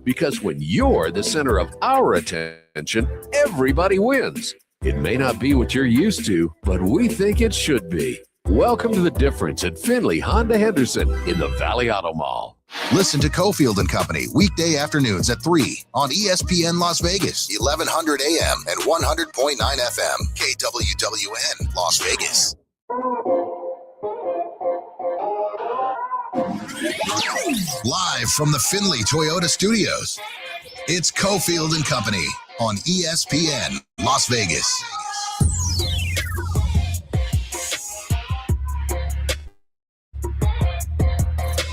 Because when you're the center of our attention, everybody wins. It may not be what you're used to, but we think it should be. Welcome to The Difference at Finley Honda Henderson in the Valley Auto Mall. Listen to Cofield and Company weekday afternoons at 3 on ESPN Las Vegas, 1100 AM and 100.9 FM, KWWN Las Vegas. Live from the Finley Toyota Studios, it's Cofield and Company on ESPN Las Vegas.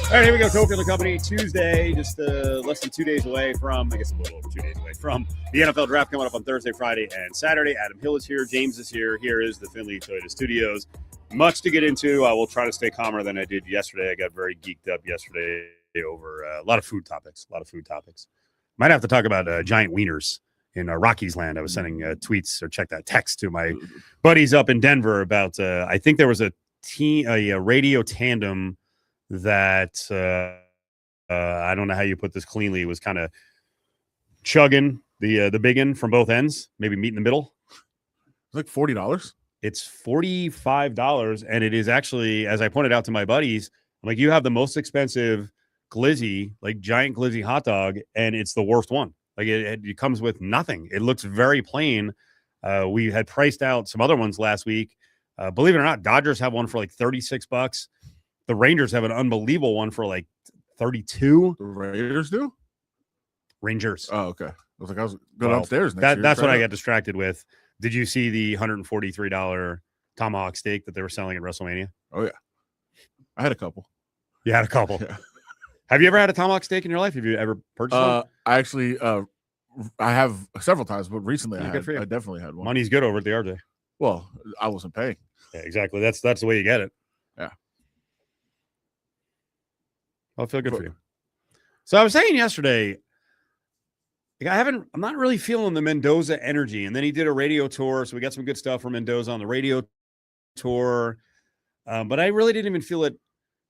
All right, here we go. Cofield and Company Tuesday, just less than 2 days away from, I guess a little over 2 days away from the NFL draft coming up on Thursday, Friday, and Saturday. Adam Hill is here. James is here. Here is the Finley Toyota Studios. Much to get into. I will try to stay calmer than I did yesterday. I got very geeked up yesterday over a lot of food topics. Might have to talk about giant wieners in Rockies land. I was sending tweets or text to my buddies up in Denver about, I think there was a radio tandem that I don't know how you put this cleanly. It was kind of chugging the biggin from both ends, maybe meet in the middle. It's like $40. It's $45, and it is actually, as I pointed out to my buddies, I'm like, you have the most expensive glizzy, like giant glizzy hot dog, and it's the worst one. Like it comes with nothing. It looks very plain. We had priced out some other ones last week. Believe it or not, Dodgers have one for like $36. The Rangers have an unbelievable one for like $32. The Raiders do? Rangers. Oh, okay. I was going upstairs next year. That's what I got distracted with. Did you see the $143 tomahawk steak that they were selling at WrestleMania? Oh, yeah. I had a couple. You had a couple. Yeah. Have you ever had a tomahawk steak in your life? Have you ever purchased one? I actually, I have several times, but recently I definitely had one. Money's good over at the RJ. Well, I wasn't paying. Yeah, exactly. That's the way you get it. Yeah. I'll feel good for you. So I was saying yesterday, I'm not really feeling the Mendoza energy. And then he did a radio tour. So we got some good stuff from Mendoza on the radio tour. But I really didn't even feel it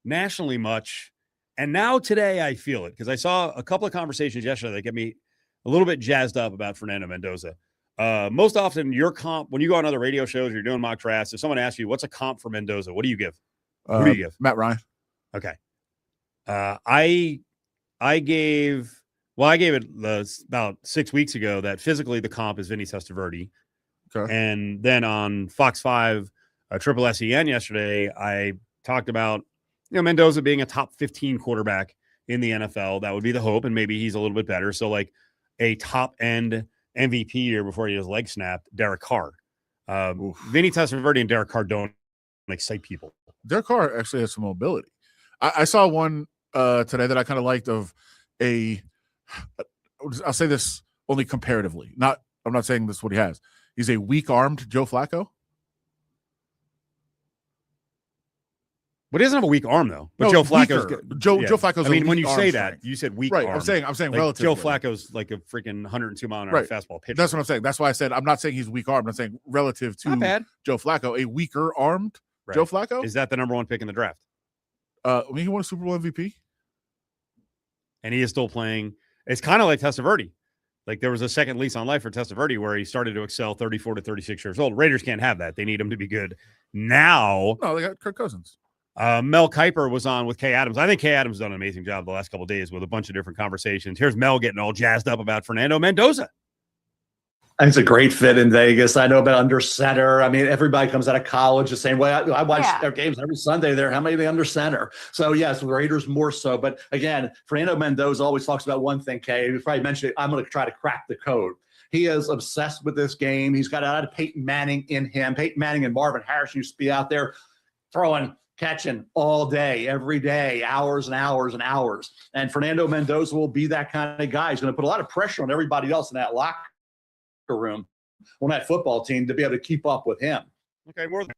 nationally much. And now today I feel it because I saw a couple of conversations yesterday that get me a little bit jazzed up about Fernando Mendoza. Most often your comp, when you go on other radio shows, or you're doing mock drafts, if someone asks you, what's a comp for Mendoza? What do you give? Who do you give? Matt Ryan. Okay. I gave it about 6 weeks ago that physically the comp is Vinny Testaverde. Okay. And then on Fox 5, Triple SEN yesterday, I talked about, Mendoza being a top 15 quarterback in the NFL. That would be the hope. And maybe he's a little bit better. So like a top end MVP year before he has leg snapped, Derek Carr. Vinny Testaverde and Derek Carr don't excite people. Derek Carr actually has some mobility. I saw one today that I kind of liked of I'll say this only comparatively. I'm not saying this is what he has. He's a weak-armed Joe Flacco. But he doesn't have a weak arm though. But Joe Flacco's Joe Flacco's. I mean, when you say that, you said weak right? arm. I'm saying like relatively. Joe Flacco's like a freaking 102 mile an hour fastball pitcher. That's what I'm saying. That's why I said I'm not saying he's weak armed. I'm saying relative to Joe Flacco, a weaker armed Joe Flacco. Is that the number one pick in the draft? He won a Super Bowl MVP, and he is still playing. It's kind of like Testaverde. Like there was a second lease on life for Testaverde where he started to excel 34 to 36 years old. Raiders can't have that. They need him to be good now. No, they got Kirk Cousins. Mel Kiper was on with Kay Adams. I think Kay Adams has done an amazing job the last couple of days with a bunch of different conversations. Here's Mel getting all jazzed up about Fernando Mendoza. I think it's a great fit in Vegas. I know about under center. I mean, everybody comes out of college the same way. I watch their games every Sunday there. How many are they under center? So, yes, the Raiders more so. But, again, Fernando Mendoza always talks about one thing, Kay. You probably mentioned it. I'm going to try to crack the code. He is obsessed with this game. He's got a lot of Peyton Manning in him. Peyton Manning and Marvin Harrison used to be out there catching all day, every day, hours and hours and hours. And Fernando Mendoza will be that kind of guy. He's going to put a lot of pressure on everybody else in that locker room on that football team to be able to keep up with him. Okay, more than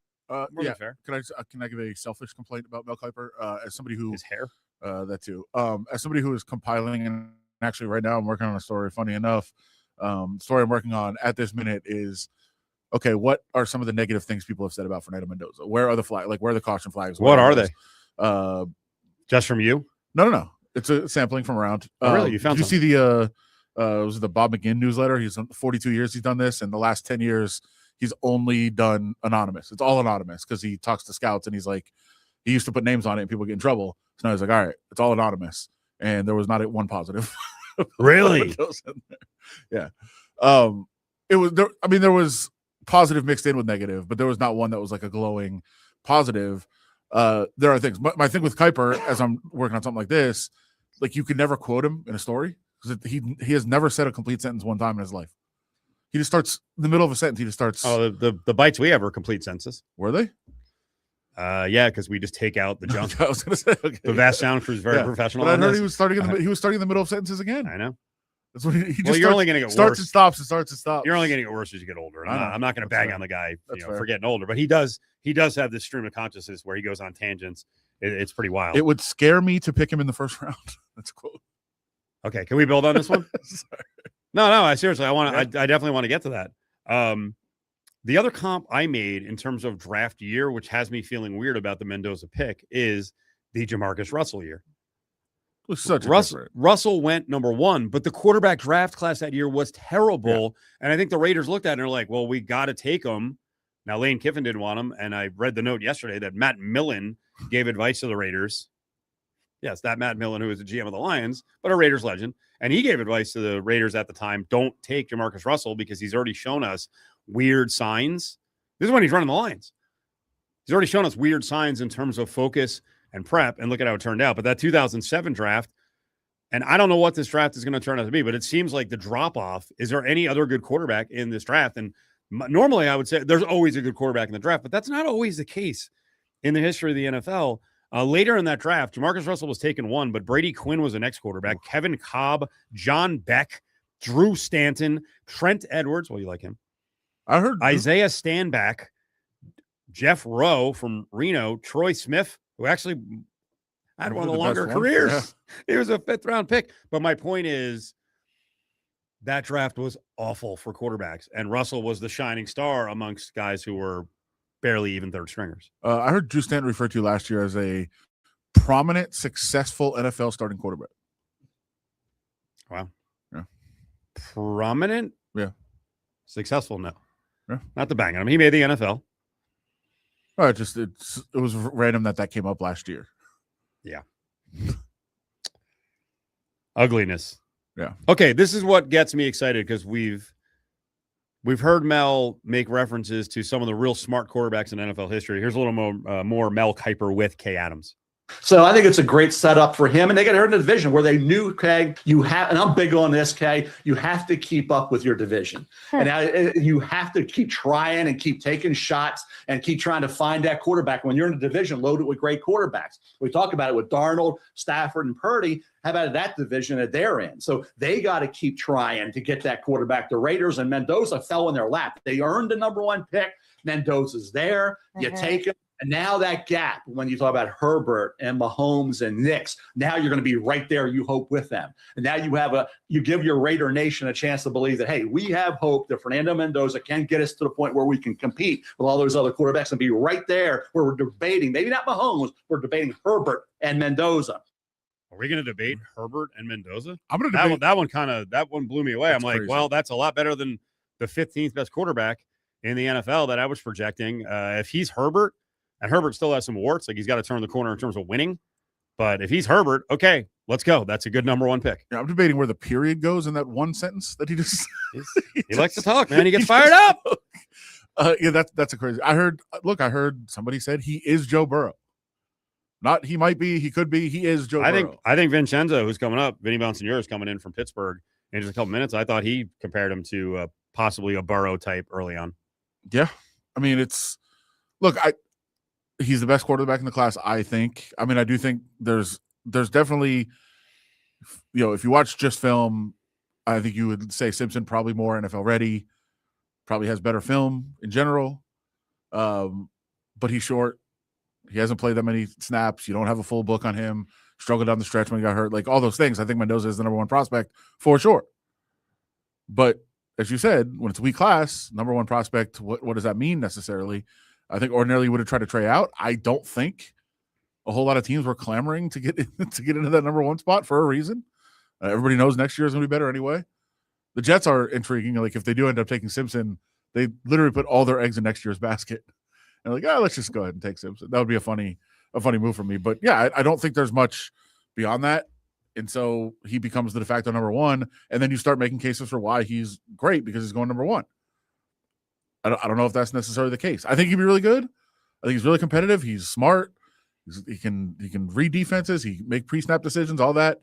fair. Can I give a selfish complaint about Mel Kiper as somebody who his hair? That too. As somebody who is compiling, and actually right now I'm working on a story. Funny enough, story I'm working on at this minute is, okay, what are some of the negative things people have said about Fernando Mendoza? Where are the flags? Like, where are the caution flags? What are they? Just from you? No. It's a sampling from around. Oh, really? You found did you see the was it the Bob McGinn newsletter? He's 42 years he's done this, and the last 10 years he's only done anonymous. It's all anonymous because he talks to scouts and he's like, he used to put names on it and people get in trouble. So now he's like, all right, it's all anonymous. And there was not one positive. Really? Yeah. It was there. I mean, there was positive mixed in with negative, but there was not one that was like a glowing positive. There are things. My thing with Kuiper, as I'm working on something like this, like you could never quote him in a story because he has never said a complete sentence one time in his life. He just starts in the middle of a sentence. He just starts. Oh, the bites we have are complete sentences. Were they? Yeah, because we just take out the junk. I was going to say okay. The vast sound crew is very professional. But I heard he was starting. He was starting in the middle of sentences again. I know. That's what he just. Well, you're only going to get starts worse. and stops and starts and stops. You're only going to get worse as you get older. I'm not going to bag on the guy for getting older, but he does have this stream of consciousness where he goes on tangents. It's pretty wild. It would scare me to pick him in the first round. That's a quote. Okay, can we build on this one? No, I seriously, I definitely want to get to that. The other comp I made in terms of draft year, which has me feeling weird about the Mendoza pick, is the Jamarcus Russell year. It was such Russell went number 1, but the quarterback draft class that year was terrible. Yeah. And I think the Raiders looked at it and are like, well, we got to take him. Now, Lane Kiffin didn't want him. And I read the note yesterday that Matt Millen gave advice to the Raiders. Yes, that Matt Millen, who is the GM of the Lions, but a Raiders legend. And he gave advice to the Raiders at the time, don't take Jamarcus Russell because he's already shown us weird signs. This is when he's running the Lions. He's already shown us weird signs in terms of focus and prep, and look at how it turned out. But that 2007 draft, and I don't know what this draft is going to turn out to be, but it seems like the drop-off, is there any other good quarterback in this draft? And normally I would say there's always a good quarterback in the draft, but that's not always the case in the history of the NFL. Later in that draft, Jamarcus Russell was taken 1, but Brady Quinn was the next quarterback. Kevin Cobb, John Beck, Drew Stanton, Trent Edwards. Well, you like him. I heard Isaiah Stanback, Jeff Rowe from Reno, Troy Smith, who actually had one of the longer careers. Yeah. He was a 5th-round pick. But my point is that draft was awful for quarterbacks, and Russell was the shining star amongst guys who were barely even third stringers. I heard Drew Stanton referred to last year as a prominent, successful NFL starting quarterback. Wow. Yeah. Prominent? Yeah. Successful? No. Yeah. Not to bang on him. He made the NFL. It was random that came up last year. Yeah. Ugliness. Yeah. Okay, this is what gets me excited because we've heard Mel make references to some of the real smart quarterbacks in NFL history. Here's a little more Mel Kiper with Kay Adams. So I think it's a great setup for him. And they got hurt in a division where they knew, Kay, you have, and I'm big on this, Kay, you have to keep up with your division. And now you have to keep trying and keep taking shots and keep trying to find that quarterback. When you're in a division loaded with great quarterbacks, we talk about it with Darnold, Stafford, and Purdy. How about that division that they're in? So they got to keep trying to get that quarterback. The Raiders and Mendoza fell in their lap. They earned the number 1 pick. Mendoza's there. You take him. And now that gap, when you talk about Herbert and Mahomes and Knicks, now you're going to be right there, you hope, with them. And now you give your Raider Nation a chance to believe that, hey, we have hope that Fernando Mendoza can get us to the point where we can compete with all those other quarterbacks and be right there where we're debating, maybe not Mahomes, we're debating Herbert and Mendoza. Are we going to debate Herbert and Mendoza? I'm going to debate that one blew me away. I'm like, crazy. Well, that's a lot better than the 15th best quarterback in the NFL that I was projecting. If he's Herbert, and Herbert still has some warts, like he's got to turn the corner in terms of winning. But if he's Herbert, okay, let's go. That's a good number 1 pick. Yeah, I'm debating where the period goes in that one sentence that he just. he likes to talk, man. He gets fired up. Yeah, that's a crazy. I heard somebody said he is Joe Burrow. Not he might be, he could be. He is Joe Burrow. I think Vincenzo, who's coming up, Vinny Bonsignore is coming in from Pittsburgh in just a couple minutes. I thought he compared him to possibly a Burrow type early on. Yeah, I mean he's the best quarterback in the class, I think. I mean, I do think there's definitely, if you watch just film, I think you would say Simpson probably more NFL ready, probably has better film in general. But he's short. He hasn't played that many snaps. You don't have a full book on him. Struggled down the stretch when he got hurt. Like all those things. I think Mendoza is the number 1 prospect for sure. But as you said, when it's a weak class, number 1 prospect, what does that mean necessarily? I think ordinarily you would have tried to trade out. I don't think. a whole lot of teams were clamoring to get into that number one spot for a reason. Everybody knows next year is going to be better anyway. The Jets are intriguing. Like if they do end up taking Simpson, they literally put all their eggs in next year's basket. And like, let's just go ahead and take Simpson. That would be a funny move for me. But yeah, I don't think there's much beyond that. And so he becomes the de facto number one. And then you start making cases for why he's great because he's going number one. I don't know if that's necessarily the case. I think he'd be really good. I think he's really competitive. He's smart. He can read defenses. He can make pre-snap decisions, all that.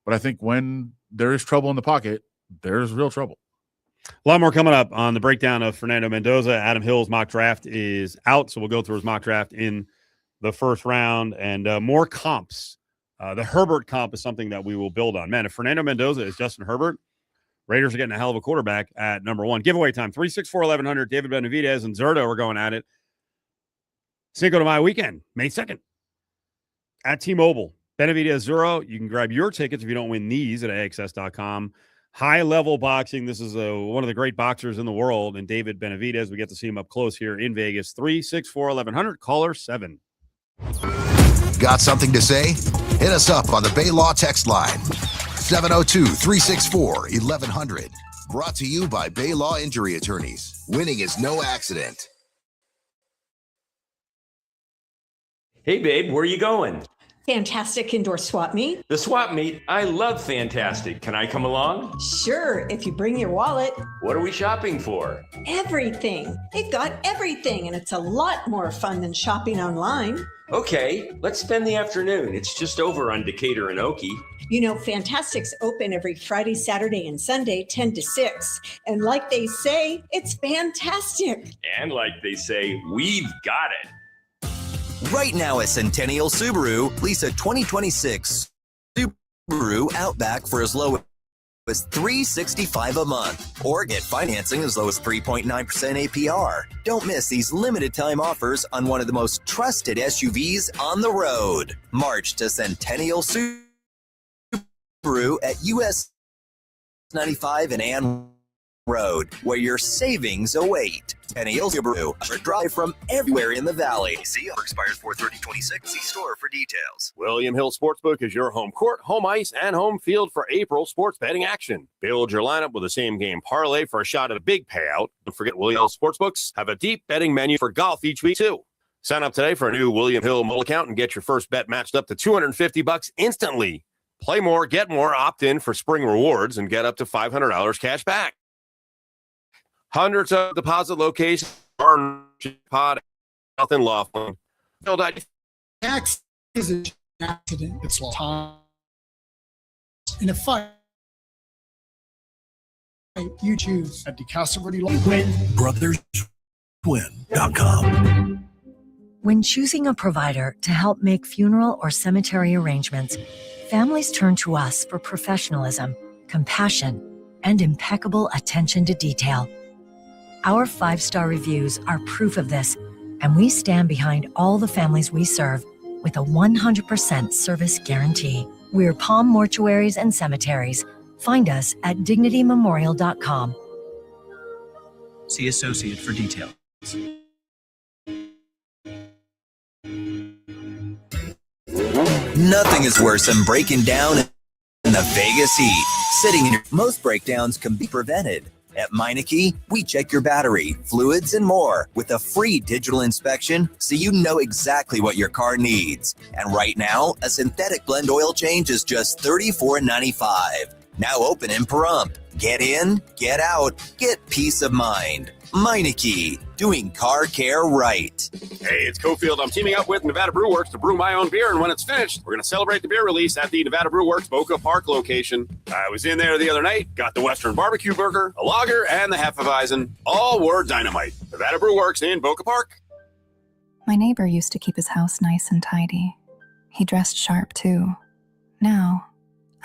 But I think when there is trouble in the pocket, there's real trouble. A lot more coming up on the breakdown of Fernando Mendoza. Adam Hill's mock draft is out, so we'll go through his mock draft in the first round and more comps. The Herbert comp is something that we will build on. Man, if Fernando Mendoza is Justin Herbert, Raiders are getting a hell of a quarterback at number one. Giveaway time, 364-1100. David Benavidez and Zerto are going at it. Cinco de Mayo weekend, May 2nd at T-Mobile. Benavidez, Zero. You can grab your tickets if you don't win these at AXS.com. High-level boxing. This is one of the great boxers in the world, and David Benavidez. We get to see him up close here in Vegas. 364-1100, caller 7. Got something to say? Hit us up on the Bay Law text line. 702-364-1100. Brought to you by Bay Law Injury Attorneys. Winning is no accident. Hey, babe, where are you going? Fantastic indoor swap meet. The swap meet? I love Fantastic. Can I come along? Sure, if you bring your wallet. What are we shopping for? Everything. They've got everything, and it's a lot more fun than shopping online. Okay, let's spend the afternoon. It's just over on Decatur and Okie. You know, Fantastic's open every Friday, Saturday, and Sunday, 10 to 6. And like they say, it's fantastic. And like they say, we've got it. Right now at Centennial Subaru, lease a 2026 Subaru Outback for as low as $365 a month, or get financing as low as 3.9% APR. Don't miss these limited time offers on one of the most trusted SUVs on the road. March to Centennial Subaru at US 95 and Ann Road, where your savings await. Centennial Subaru, drive from everywhere in the valley. See, expires 4/30/26. See store for details. William Hill Sportsbook is your home court, home ice, and home field for April sports betting action. Build your lineup with a same-game parlay for a shot at a big payout. Don't forget William Hill Sportsbooks have a deep betting menu for golf each week, too. Sign up today for a new William Hill mobile account and get your first bet matched up to $250 instantly. Play more, get more, opt in for spring rewards, and get up to $500 cash back. Hundreds of deposit locations are pod South and Laughlin. Tax is an accident. It's time. In a fight, you choose at DeCastro Win. BrothersWin.com. When choosing a provider to help make funeral or cemetery arrangements, families turn to us for professionalism, compassion, and impeccable attention to detail. Our 5-star reviews are proof of this, and we stand behind all the families we serve with a 100% service guarantee. We're Palm Mortuaries and Cemeteries. Find us at DignityMemorial.com. See associate for details. Nothing is worse than breaking down in the Vegas heat. Sitting in most breakdowns can be prevented. At Meineke, we check your battery, fluids, and more with a free digital inspection so you know exactly what your car needs. And right now, a synthetic blend oil change is just $34.95. Now open in Pahrump. Get in, get out, get peace of mind. Meineke, doing car care right. Hey, it's Cofield. I'm teaming up with Nevada Brew Works to brew my own beer, and when it's finished, we're going to celebrate the beer release at the Nevada Brew Works Boca Park location. I was in there the other night, got the Western Barbecue Burger, a lager, and the Hefeweizen. All were dynamite. Nevada Brew Works in Boca Park. My neighbor used to keep his house nice and tidy. He dressed sharp, too. Now,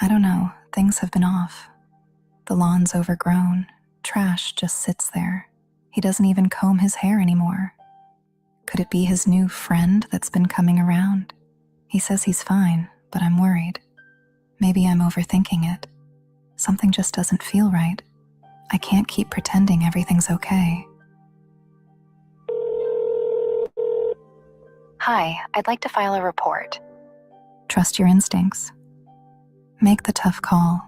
I don't know, things have been off. The lawn's overgrown. Trash just sits there. He doesn't even comb his hair anymore. Could it be his new friend that's been coming around? He says he's fine, but I'm worried. Maybe I'm overthinking it. Something just doesn't feel right. I can't keep pretending everything's okay. Hi, I'd like to file a report. Trust your instincts. Make the tough call.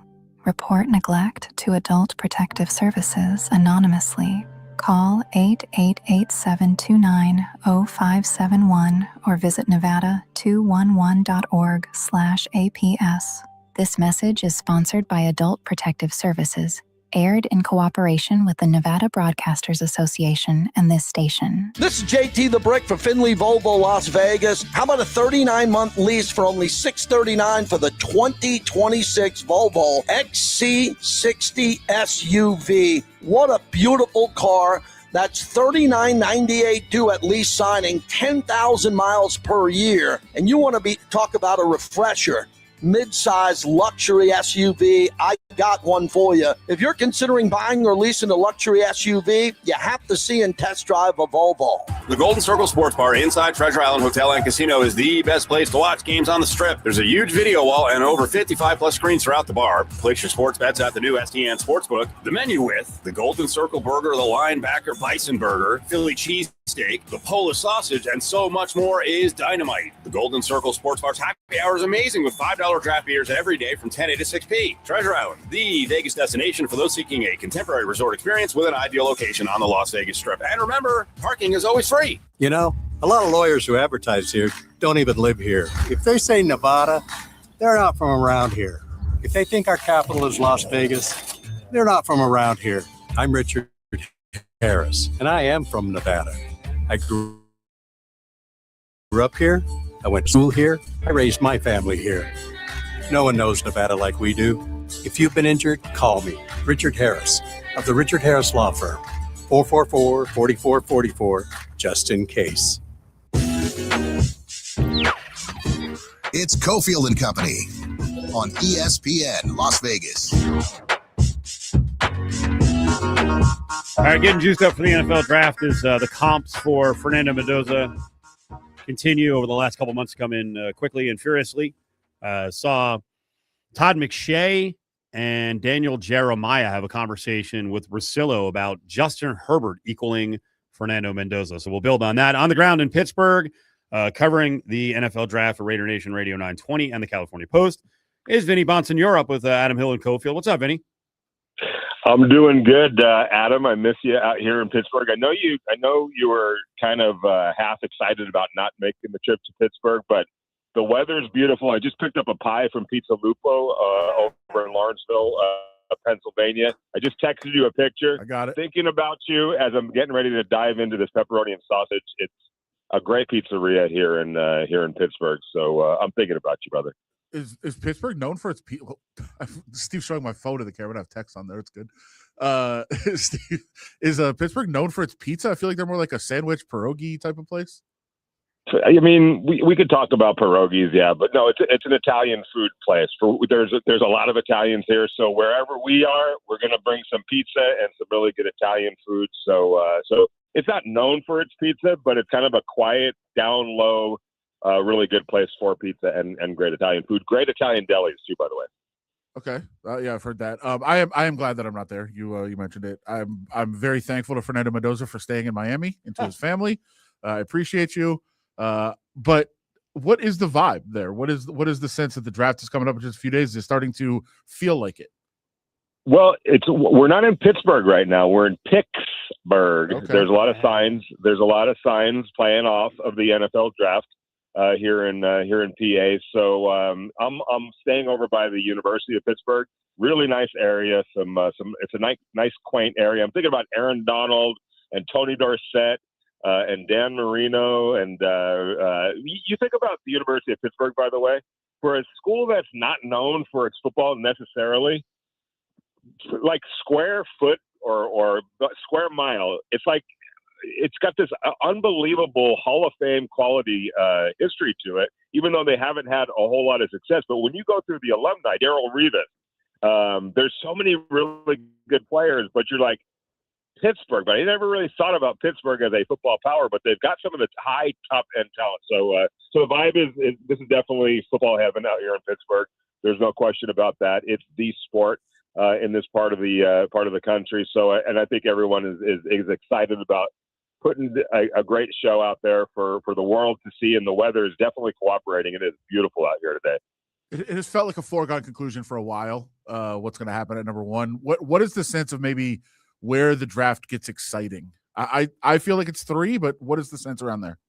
Report neglect to Adult Protective Services anonymously. Call 888-729-0571 or visit nevada211.org/APS. This message is sponsored by Adult Protective Services, aired in cooperation with the Nevada Broadcasters Association and this station. This is JT the Brick for Finley Volvo Las Vegas. How about a 39-month lease for only $639 for the 2026 Volvo XC60 SUV? What a beautiful car. That's $39.98 due at lease signing, 10,000 miles per year. And you want to talk about a refresher. Mid-size luxury SUV, I got one for you. If you're considering buying or leasing a luxury SUV, you have to see and test drive a Volvo. The Golden Circle Sports Bar inside Treasure Island Hotel and Casino is the best place to watch games on the Strip. There's a huge video wall and over 55-plus screens throughout the bar. Place your sports bets at the new STN Sportsbook. The menu with the Golden Circle Burger, the Linebacker Bison Burger, Philly Cheese Steak, the Polish Sausage, and so much more is dynamite. The Golden Circle Sports Bar's happy hour is amazing with $5 draft beers every day from 10 a to 6 p. Treasure Island, the Vegas destination for those seeking a contemporary resort experience with an ideal location on the Las Vegas Strip. And remember, parking is always free. You know, a lot of lawyers who advertise here don't even live here. If they say Nevada, they're not from around here. If they think our capital is Las Vegas, they're not from around here. I'm Richard Harris, and I am from Nevada. I grew up here. I went to school here. I raised my family here. No one knows Nevada like we do. If you've been injured, call me, Richard Harris, of the Richard Harris Law Firm, 444-4444, just in case. It's Cofield and Company on ESPN Las Vegas. All right, getting juiced up for the NFL draft is the comps for Fernando Mendoza continue over the last couple months to come in quickly and furiously. Saw Todd McShay and Daniel Jeremiah have a conversation with Russillo about Justin Herbert equaling Fernando Mendoza. So we'll build on that. On the ground in Pittsburgh, covering the NFL draft for Raider Nation Radio 920 and the California Post, is Vinny Bonsignore up with Adam Hill and Cofield. What's up, Vinny? I'm doing good, Adam. I miss you out here in Pittsburgh. I know you were kind of half excited about not making the trip to Pittsburgh, but the weather's beautiful. I just picked up a pie from Pizza Lupo over in Lawrenceville, Pennsylvania. I just texted you a picture. I got it. Thinking about you as I'm getting ready to dive into this pepperoni and sausage. It's a great pizzeria here in Pittsburgh. So I'm thinking about you, brother. Is Pittsburgh known for its pizza? Steve's showing my phone to the camera. I have text on there. It's good. Steve, is Pittsburgh known for its pizza? I feel like they're more like a sandwich pierogi type of place. I mean, we could talk about pierogies, yeah, but no, it's an Italian food place. There's a lot of Italians here, so wherever we are, we're going to bring some pizza and some really good Italian food. So it's not known for its pizza, but it's kind of a quiet, down low, really good place for pizza and great Italian food. Great Italian delis too, by the way. Okay, yeah, I've heard that. I am glad that I'm not there. You mentioned it. I'm very thankful to Fernando Mendoza for staying in Miami and to his family. I appreciate you. But what is the vibe there? What is the sense that the draft is coming up in just a few days? Is starting to feel like it? Well, we're not in Pittsburgh right now. We're in Pittsburgh. Okay. There's a lot of signs. There's a lot of signs playing off of the NFL draft here in PA. So I'm staying over by the University of Pittsburgh. Really nice area. It's a nice quaint area. I'm thinking about Aaron Donald and Tony Dorsett. And Dan Marino, and you think about the University of Pittsburgh, by the way, for a school that's not known for its football necessarily, like square foot or square mile, it's like it's got this unbelievable Hall of Fame quality history to it, even though they haven't had a whole lot of success. But when you go through the alumni, Darrelle Revis, there's so many really good players, but you're like, Pittsburgh, but I never really thought about Pittsburgh as a football power, but they've got some of the high top end talent. So the vibe is this is definitely football heaven out here in Pittsburgh. There's no question about that. It's the sport in this part of the country. So and I think everyone is excited about putting a great show out there for the world to see, and the weather is definitely cooperating. It is beautiful out here today. It has felt like a foregone conclusion for a while. What's going to happen at number one? What is the sense of maybe where the draft gets exciting? I feel like it's 3, but what is the sense around there?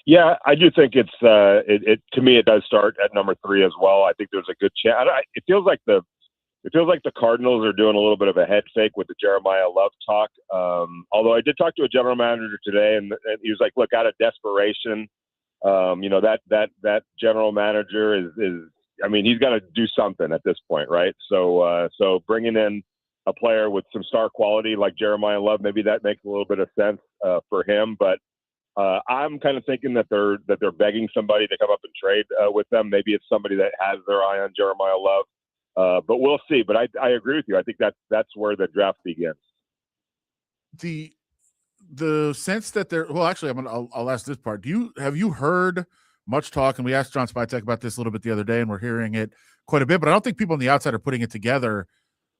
Yeah, I do think it's it to me it does start at number 3 as well. I think there's a good chance. It feels like the Cardinals are doing a little bit of a head fake with the Jeremiah Love talk. Although I did talk to a general manager today, and he was like, "Look, out of desperation, that general manager is I mean, he's got to do something at this point, right? So bringing in a player with some star quality like Jeremiah Love, maybe that makes a little bit of sense for him. But I'm kind of thinking that they're begging somebody to come up and trade with them. Maybe it's somebody that has their eye on Jeremiah Love, but we'll see. But I agree with you. I think that's where the draft begins. The sense that I'll ask this part. Have you heard much talk? And we asked John Spytek about this a little bit the other day, and we're hearing it quite a bit. But I don't think people on the outside are putting it together.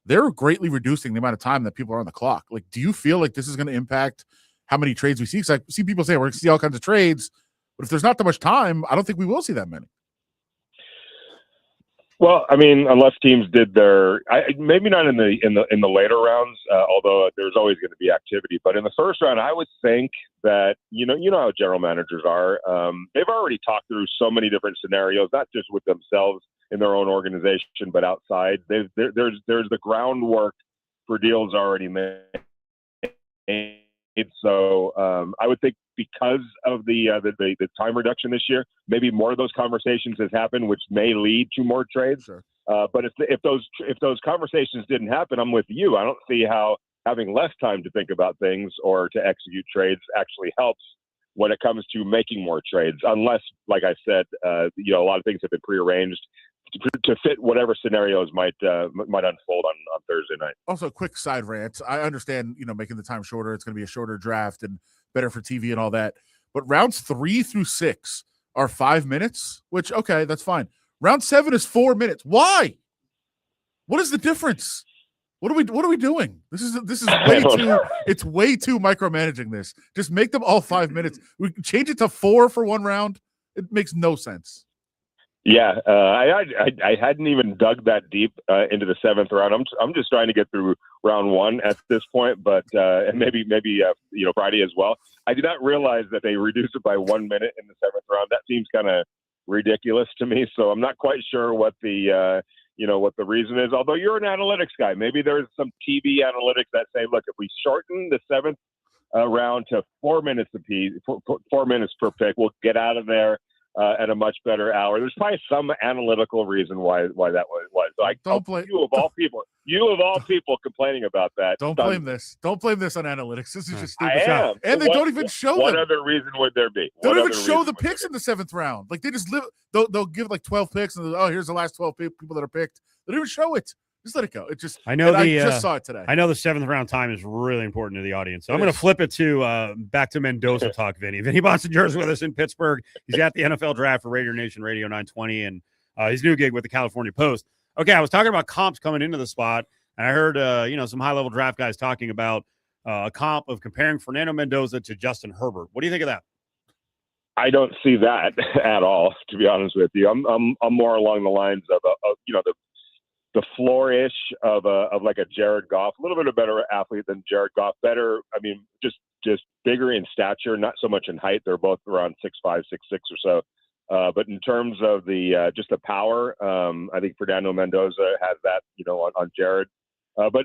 They're greatly reducing the amount of time that people are on the clock. Like, do you feel like this is going to impact how many trades we see? Because I see people say we're going to see all kinds of trades, but if there's not that much time, I don't think we will see that many. Well, I mean, unless teams did maybe not in the later rounds, although there's always going to be activity. But in the first round, I would think that you know how general managers are. They've already talked through so many different scenarios, not just with themselves in their own organization, but outside. There's the groundwork for deals already made. So I would think because of the time reduction this year, maybe more of those conversations has happened, which may lead to more trades. Sure. But if those conversations didn't happen, I'm with you. I don't see how having less time to think about things or to execute trades actually helps when it comes to making more trades, unless, like I said, a lot of things have been prearranged to fit whatever scenarios might unfold on Thursday night. Also, quick side rant. I understand, making the time shorter. It's going to be a shorter draft and better for TV and all that. But rounds 3 through 6 are 5 minutes, which, okay, that's fine. Round 7 is 4 minutes. Why? What is the difference? What are we doing? This is way too. It's way too micromanaging this. Just make them all 5 minutes. We change it to 4 for one round. It makes no sense. Yeah, I hadn't even dug that deep into the 7th round. I'm just trying to get through round 1 at this point, but and maybe Friday as well. I did not realize that they reduced it by 1 minute in the 7th round. That seems kind of ridiculous to me. So I'm not quite sure what the what the reason is. Although you're an analytics guy, maybe there's some TV analytics that say, look, if we shorten the 7th round to 4 minutes apiece, 4 minutes per pick, we'll get out of there at a much better hour. There's probably some analytical reason why that was. So Don't blame you of all people complaining about that. Don't blame this. Don't blame this on analytics. This is just stupid. I am. And they don't even show them. What other reason would there be? They don't even show the picks in the 7th round. Like they just live. They'll give like 12 picks, and here's the last 12 people that are picked. They don't even show it. Just let it go. It just. I just saw it today. I know the 7th round time is really important to the audience. So I'm going to flip it to back to Mendoza talk. Vinny Bonsinger is with us in Pittsburgh. He's at the NFL Draft for Raider Nation Radio 920 and his new gig with the California Post. Okay, I was talking about comps coming into the spot, and I heard some high level draft guys talking about a comp of comparing Fernando Mendoza to Justin Herbert. What do you think of that? I don't see that at all, to be honest with you. I'm more along the lines of the flourish of like a Jared Goff, a little bit of better athlete than Jared Goff. Better, I mean, just bigger in stature, not so much in height. They're both around 6'5", 6'6" or so. But in terms of the just the power, I think Fernando Mendoza has that, on Jared. But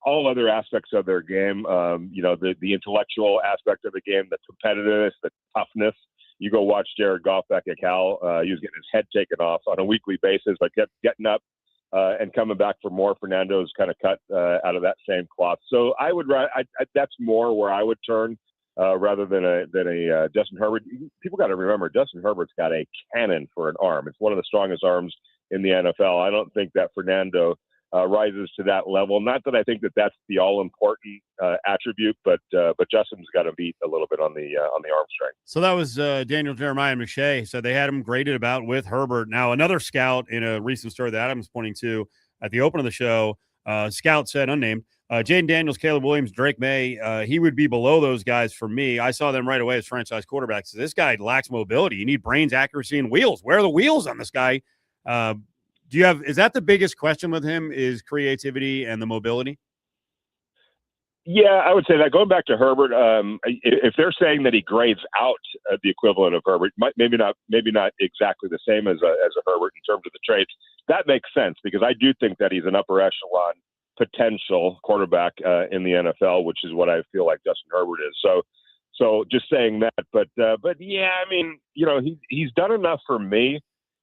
all other aspects of their game, the intellectual aspect of the game, the competitiveness, the toughness. You go watch Jared Goff back at Cal. He was getting his head taken off on a weekly basis, but kept getting up and coming back for more. Fernando's kind of cut out of that same cloth. So I would that's more where I would turn rather than a Justin Herbert. People got to remember Justin Herbert's got a cannon for an arm. It's one of the strongest arms in the NFL. I don't think that Fernando rises to that level. Not that I think that that's the all-important attribute, but Justin's got to beat a little bit on the arm strength. So that was Daniel Jeremiah McShay. So they had him graded about with Herbert. Now another scout in a recent story that Adam's pointing to at the open of the show, scout said, unnamed, Jaden Daniels, Caleb Williams, Drake May, he would be below those guys for me. I saw them right away as franchise quarterbacks. So this guy lacks mobility. You need brains, accuracy, and wheels. Where are the wheels on this guy? Is that the biggest question with him, is creativity and the mobility? Yeah, I would say that. Going back to Herbert, if they're saying that he grades out the equivalent of Herbert, maybe not exactly the same as a Herbert in terms of the traits, that makes sense because I do think that he's an upper echelon potential quarterback in the NFL, which is what I feel like Justin Herbert is. So just saying that, but yeah, I mean, he's done enough for me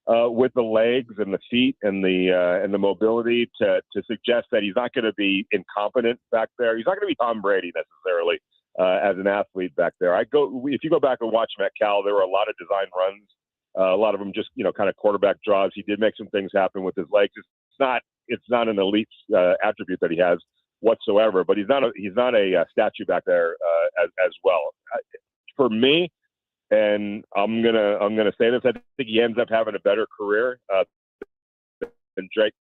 with the legs and the feet and the mobility to suggest that he's not going to be incompetent back there. He's not going to be Tom Brady necessarily as an athlete back there. If you go back and watch him at Cal, there were a lot of design runs, a lot of them just kind of quarterback draws. He did make some things happen with his legs. It's not an elite attribute that he has whatsoever, but he's not a statue back there as well. For me, and I'm gonna say this, I think he ends up having a better career than Drake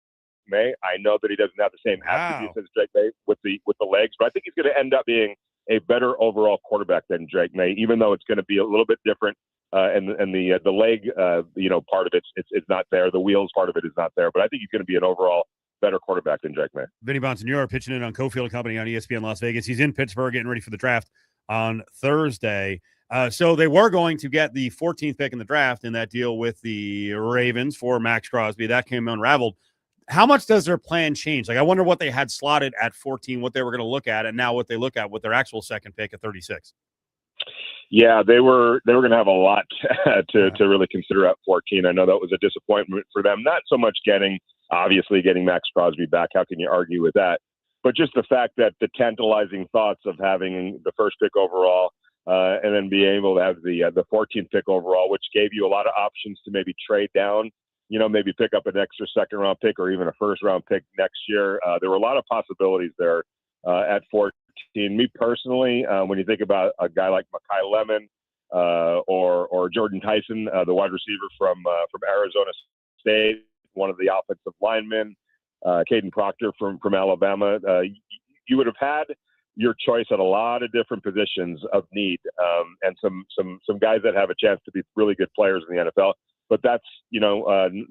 May. I know that he doesn't have the same attributes as Drake May with the legs, but I think he's going to end up being a better overall quarterback than Drake May, even though it's going to be a little bit different. And the leg, part of it's not there. The wheels part of it is not there. But I think he's going to be an overall better quarterback than Drake May. Vinny Bonsignore pitching in on Cofield and Company on ESPN Las Vegas. He's in Pittsburgh getting ready for the draft on Thursday. So they were going to get the 14th pick in the draft in that deal with the Ravens for Max Crosby. That came unraveled. How much does their plan change? Like, I wonder what they had slotted at 14, what they were going to look at, and now what they look at with their actual second pick at 36. Yeah, they were going to have a lot to really consider at 14. I know that was a disappointment for them. Not so much getting Max Crosby back. How can you argue with that? But just the fact that the tantalizing thoughts of having the first pick overall and then being able to have the 14th pick overall, which gave you a lot of options to maybe trade down, maybe pick up an extra second round pick or even a first round pick next year. There were a lot of possibilities there at 14. Me personally, when you think about a guy like Mekhi Lemon or Jordan Tyson, the wide receiver from Arizona State, one of the offensive linemen, Caden Proctor from Alabama, you would have had your choice at a lot of different positions of need, and some guys that have a chance to be really good players in the NFL. But that's no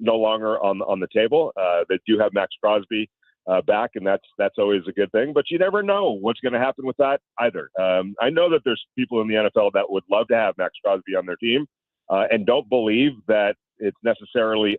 longer on the table. They do have Max Crosby back, and that's always a good thing. But you never know what's going to happen with that either. I know that there's people in the NFL that would love to have Max Crosby on their team and don't believe that it's necessarily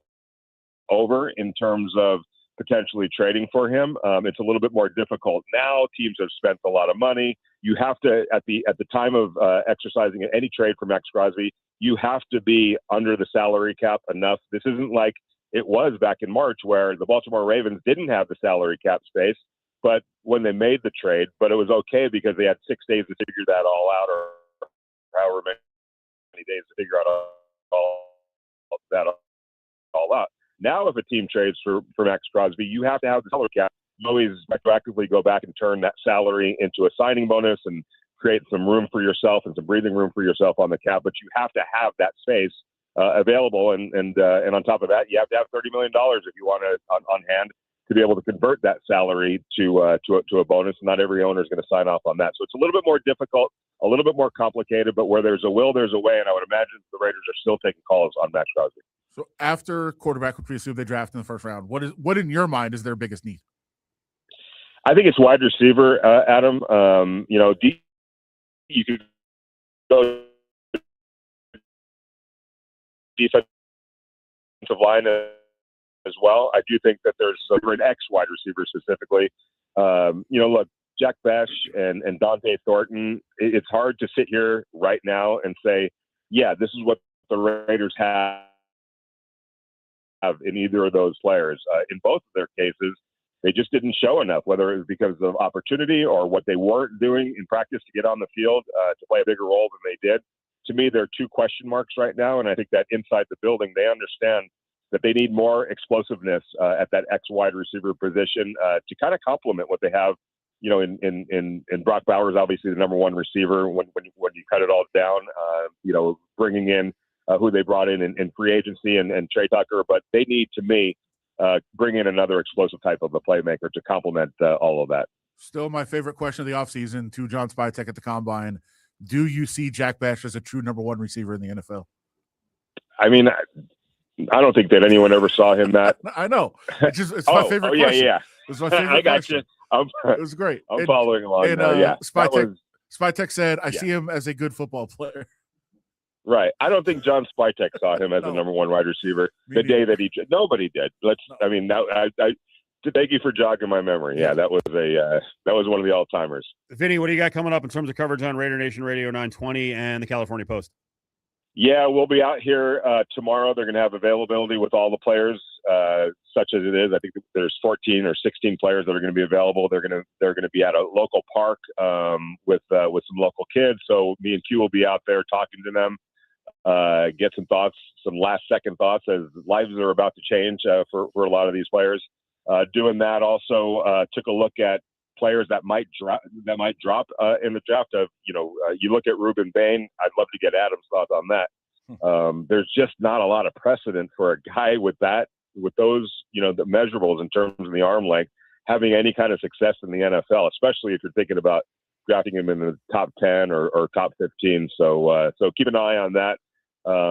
over in terms of potentially trading for him. It's a little bit more difficult now. Teams have spent a lot of money. You have to, at the time of exercising any trade for Max Crosby, you have to be under the salary cap enough. This isn't like it was back in March where the Baltimore Ravens didn't have the salary cap space, but when they made the trade, but it was okay because they had 6 days to figure that all out, or however many days to figure out all out. Now, if a team trades for Max Crosby, you have to have the salary cap. You always retroactively go back and turn that salary into a signing bonus and create some room for yourself and some breathing room for yourself on the cap. But you have to have that space available, and on top of that, you have to have $30 million if you want to on hand to be able to convert that salary to a bonus. Not every owner is going to sign off on that, so it's a little bit more difficult, a little bit more complicated. But where there's a will, there's a way, and I would imagine the Raiders are still taking calls on Max Crosby. So after quarterback, which we assume they draft in the first round, what in your mind is their biggest need? I think it's wide receiver, Adam. You could go defensive line as well. I do think that there's an X wide receiver specifically. Look, Jack Bech and Dante Thornton. It's hard to sit here right now and say, yeah, this is what the Raiders have in either of those players. In both of their cases, they just didn't show enough, whether it was because of opportunity or what they weren't doing in practice to get on the field to play a bigger role than they did. To me, there are two question marks right now, and I think that inside the building, they understand that they need more explosiveness at that X wide receiver position to kind of complement what they have. In Brock Bowers, obviously the number one receiver when you cut it all down. Bringing in who they brought in free agency and Trey Tucker, but they need, to me, bring in another explosive type of a playmaker to complement all of that. Still my favorite question of the offseason to John Spytek at the Combine. Do you see Jack Bash as a true number one receiver in the NFL? I mean, I don't think that anyone ever saw him that. I know. It's my favorite question. Yeah. It's my favorite I got question. you. It was great. I'm following along and, now. Yeah. Spytek said, I see him as a good football player. Right. I don't think John Spytek saw him as a number one wide receiver the day that nobody did. Thank you for jogging my memory. Yeah, that was one of the all timers. Vinny, what do you got coming up in terms of coverage on Raider Nation Radio 920 and the California Post? Yeah, we'll be out here tomorrow. They're going to have availability with all the players, such as it is. I think there's 14 or 16 players that are going to be available. They're going to be at a local park with some local kids. So me and Q will be out there talking to them, get some thoughts, some last second thoughts as lives are about to change for a lot of these players. Doing that, also took a look at players that might drop in the draft. You look at Ruben Bain. I'd love to get Adam's thoughts on that. There's just not a lot of precedent for a guy with those the measurables in terms of the arm length having any kind of success in the NFL, especially if you're thinking about drafting him in the top 10 or top 15. So keep an eye on that,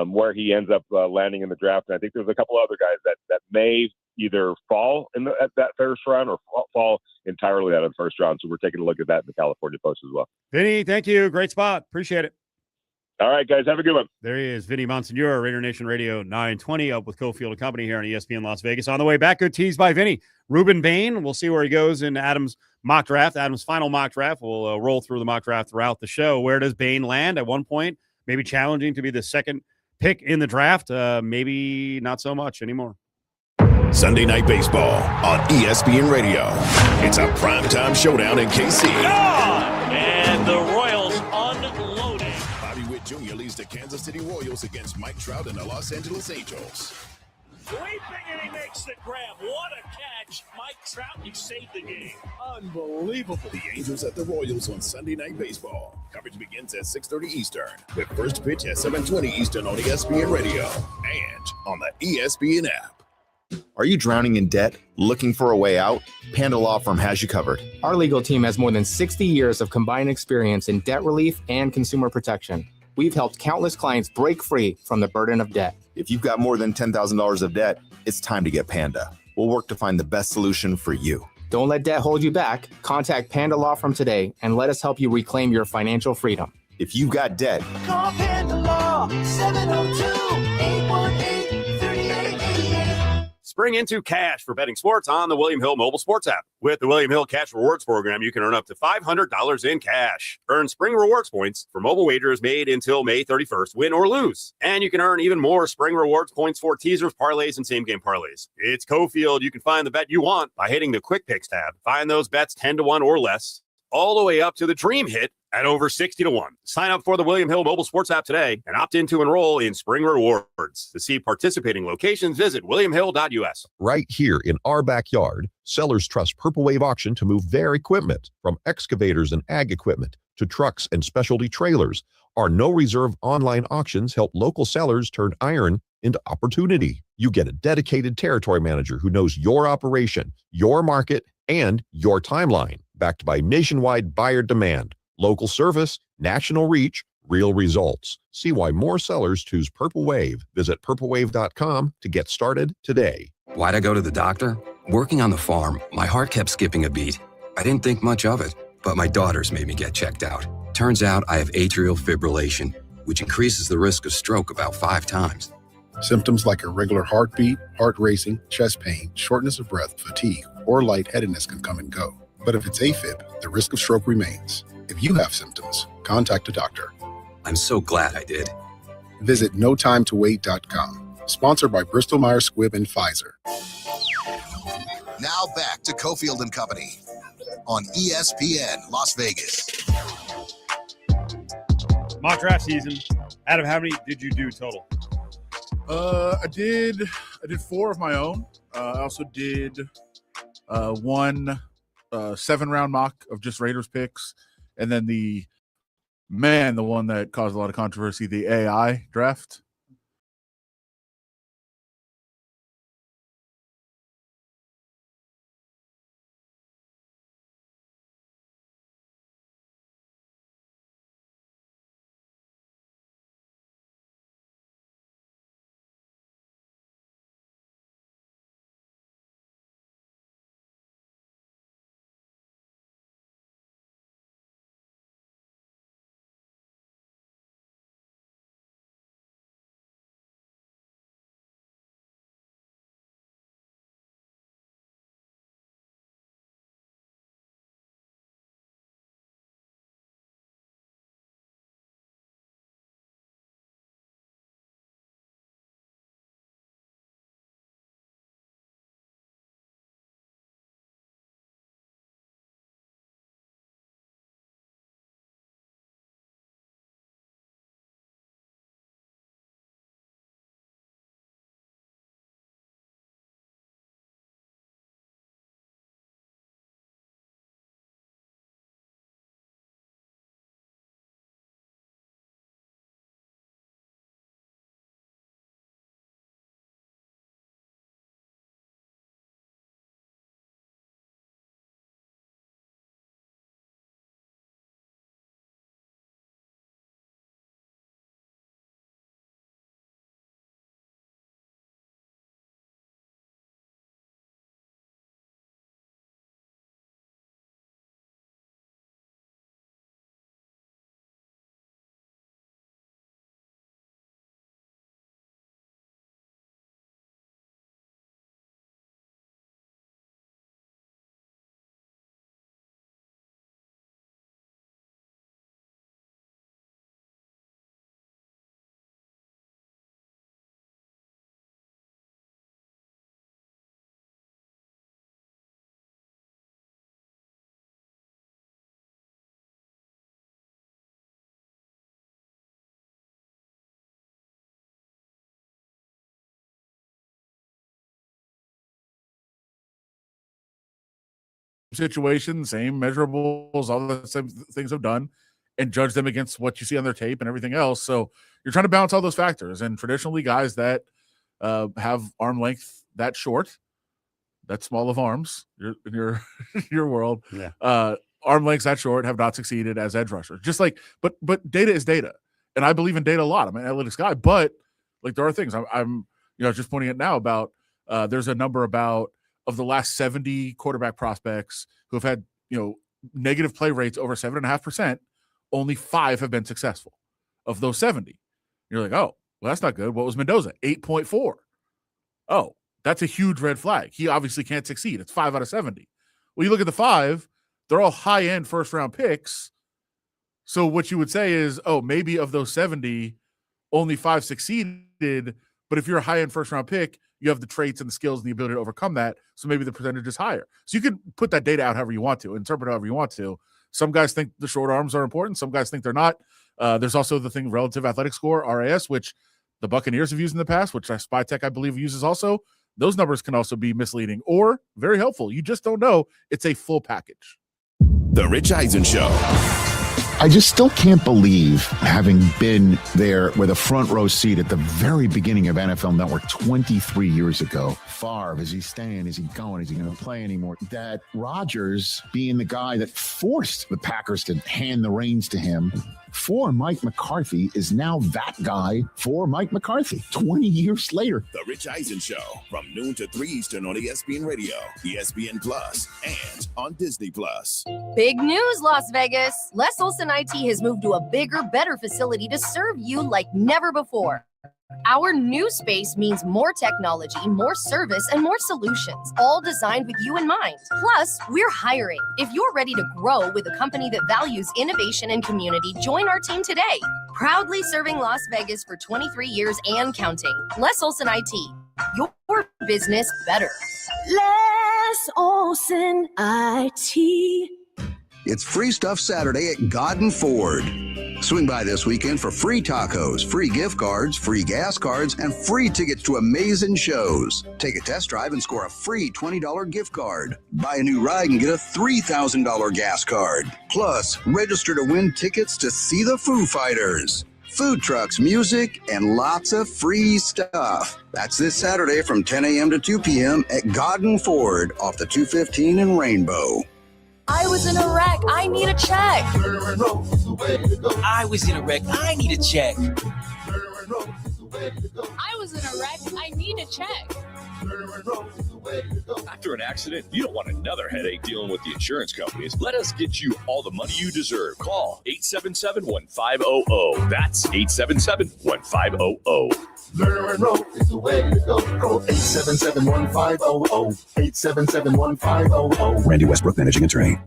where he ends up landing in the draft. And I think there's a couple other guys that may either fall at that first round or fall entirely out of the first round. So we're taking a look at that in the California Post as well. Vinny, thank you. Great spot. Appreciate it. All right, guys. Have a good one. There he is, Vinny Monsignor, Raider Nation Radio 920, up with Cofield and Company here on ESPN Las Vegas. On the way back, good tease by Vinny. Ruben Bain, we'll see where he goes in Adam's mock draft. Adam's final mock draft. We'll roll through the mock draft throughout the show. Where does Bain land at one point? Maybe challenging to be the second pick in the draft. Maybe not so much anymore. Sunday Night Baseball on ESPN Radio. It's a primetime showdown in KC. And the Royals unloading. Bobby Witt Jr. leads the Kansas City Royals against Mike Trout and the Los Angeles Angels. Sweeping, and he makes the grab. What a catch. Mike Trout, you saved the game. Unbelievable. The Angels at the Royals on Sunday Night Baseball. Coverage begins at 6:30 Eastern, with first pitch at 7:20 Eastern on ESPN Radio and on the ESPN app. Are you drowning in debt? Looking for a way out? Panda Law Firm has you covered. Our legal team has more than 60 years of combined experience in debt relief and consumer protection. We've helped countless clients break free from the burden of debt. If you've got more than $10,000 of debt, it's time to get Panda. We'll work to find the best solution for you. Don't let debt hold you back. Contact Panda Law Firm today and let us help you reclaim your financial freedom. If you've got debt, call Panda Law, 702-818-3888. Spring into cash for betting sports on the William Hill mobile sports app. With the William Hill Cash Rewards program, you can earn up to $500 in cash. Earn Spring Rewards points for mobile wagers made until May 31st, win or lose. And you can earn even more Spring Rewards points for teasers, parlays, and same-game parlays. It's Cofield. You can find the bet you want by hitting the Quick Picks tab. Find those bets 10-1 or less, all the way up to the dream hit at over 60-1. Sign up for the William Hill mobile sports app today and opt in to enroll in Spring Rewards. To see participating locations, visit williamhill.us. Right here in our backyard, sellers trust Purple Wave Auction to move their equipment, from excavators and ag equipment to trucks and specialty trailers. Our no-reserve online auctions help local sellers turn iron into opportunity. You get a dedicated territory manager who knows your operation, your market, and your timeline, backed by nationwide buyer demand. Local service, national reach, real results. See why more sellers choose Purple Wave. Visit purplewave.com to get started today. Why'd I go to the doctor? Working on the farm, my heart kept skipping a beat. I didn't think much of it, but my daughters made me get checked out. Turns out I have atrial fibrillation, which increases the risk of stroke about 5 times. Symptoms like irregular heartbeat, heart racing, chest pain, shortness of breath, fatigue, or lightheadedness can come and go. But if it's AFib, the risk of stroke remains. If you have symptoms, contact a doctor. I'm so glad I did. Visit notimetowait.com. Sponsored by Bristol Myers Squibb and Pfizer. Now back to Cofield and Company on ESPN Las Vegas. Mock draft season. Adam, how many did you do total? I did 4 of my own. I also did one 7-round mock of just Raiders picks. And then the one that caused a lot of controversy, the AI draft. situation, same measurables, all the same things I've done, and judge them against what you see on their tape and everything else. So you're trying to balance all those factors. And traditionally, guys that have arm length that short, that small of arms, in your world, arm lengths that short have not succeeded as edge rushers. Just like, but data is data, and I believe in data a lot. I'm an analytics guy, but like there are things I'm just pointing it now about. There's a number about of the last 70 quarterback prospects who have had negative play rates over 7.5%. Only 5 have been successful of those 70. You're like, oh, well, that's not good. What was Mendoza? 8.4. Oh, that's a huge red flag. He obviously can't succeed. It's 5 out of 70. Well, you look at the 5, they're all high-end first-round picks. So what you would say is, oh, maybe of those 70, only 5 succeeded. But if you're a high-end first-round pick, you have the traits and the skills and the ability to overcome that. So maybe the percentage is higher. So you can put that data out however you want to, interpret however you want to. Some guys think the short arms are important. Some guys think they're not. There's also the thing, relative athletic score, RAS, which the Buccaneers have used in the past, which SpyTech, I believe, uses also. Those numbers can also be misleading or very helpful. You just don't know. It's a full package. The Rich Eisen Show. I just still can't believe, having been there with a front row seat at the very beginning of NFL Network 23 years ago. Favre, is he staying? Is he going? Is he going to play anymore? That Rodgers, being the guy that forced the Packers to hand the reins to him for Mike McCarthy, is now that guy for Mike McCarthy 20 years later. The Rich Eisen Show, from noon to 3 Eastern on ESPN Radio, ESPN Plus, and on Disney Plus. Big news, Las Vegas. Les Olson IT has moved to a bigger, better facility to serve you like never before. Our new space means more technology, more service, and more solutions, all designed with you in mind. Plus, we're hiring. If you're ready to grow with a company that values innovation and community, join our team today. Proudly serving Las Vegas for 23 years and counting. Les Olson IT. Your business better. Les Olson IT. It's Free Stuff Saturday at Godden Ford. Swing by this weekend for free tacos, free gift cards, free gas cards, and free tickets to amazing shows. Take a test drive and score a free $20 gift card. Buy a new ride and get a $3,000 gas card. Plus, register to win tickets to see the Foo Fighters. Food trucks, music, and lots of free stuff. That's this Saturday from 10 a.m. to 2 p.m. at Godden Ford off the 215 in Rainbow. I was in a wreck. I need a check. I was in a wreck. I need a check. I was in a wreck. I need a check. After an accident, you don't want another headache dealing with the insurance companies. Let us get you all the money you deserve. Call 877-1500. That's 877-1500. Lerner and Rowe is the way to go. Call 877-1500. 877-1500. Randy Westbrook, managing attorney.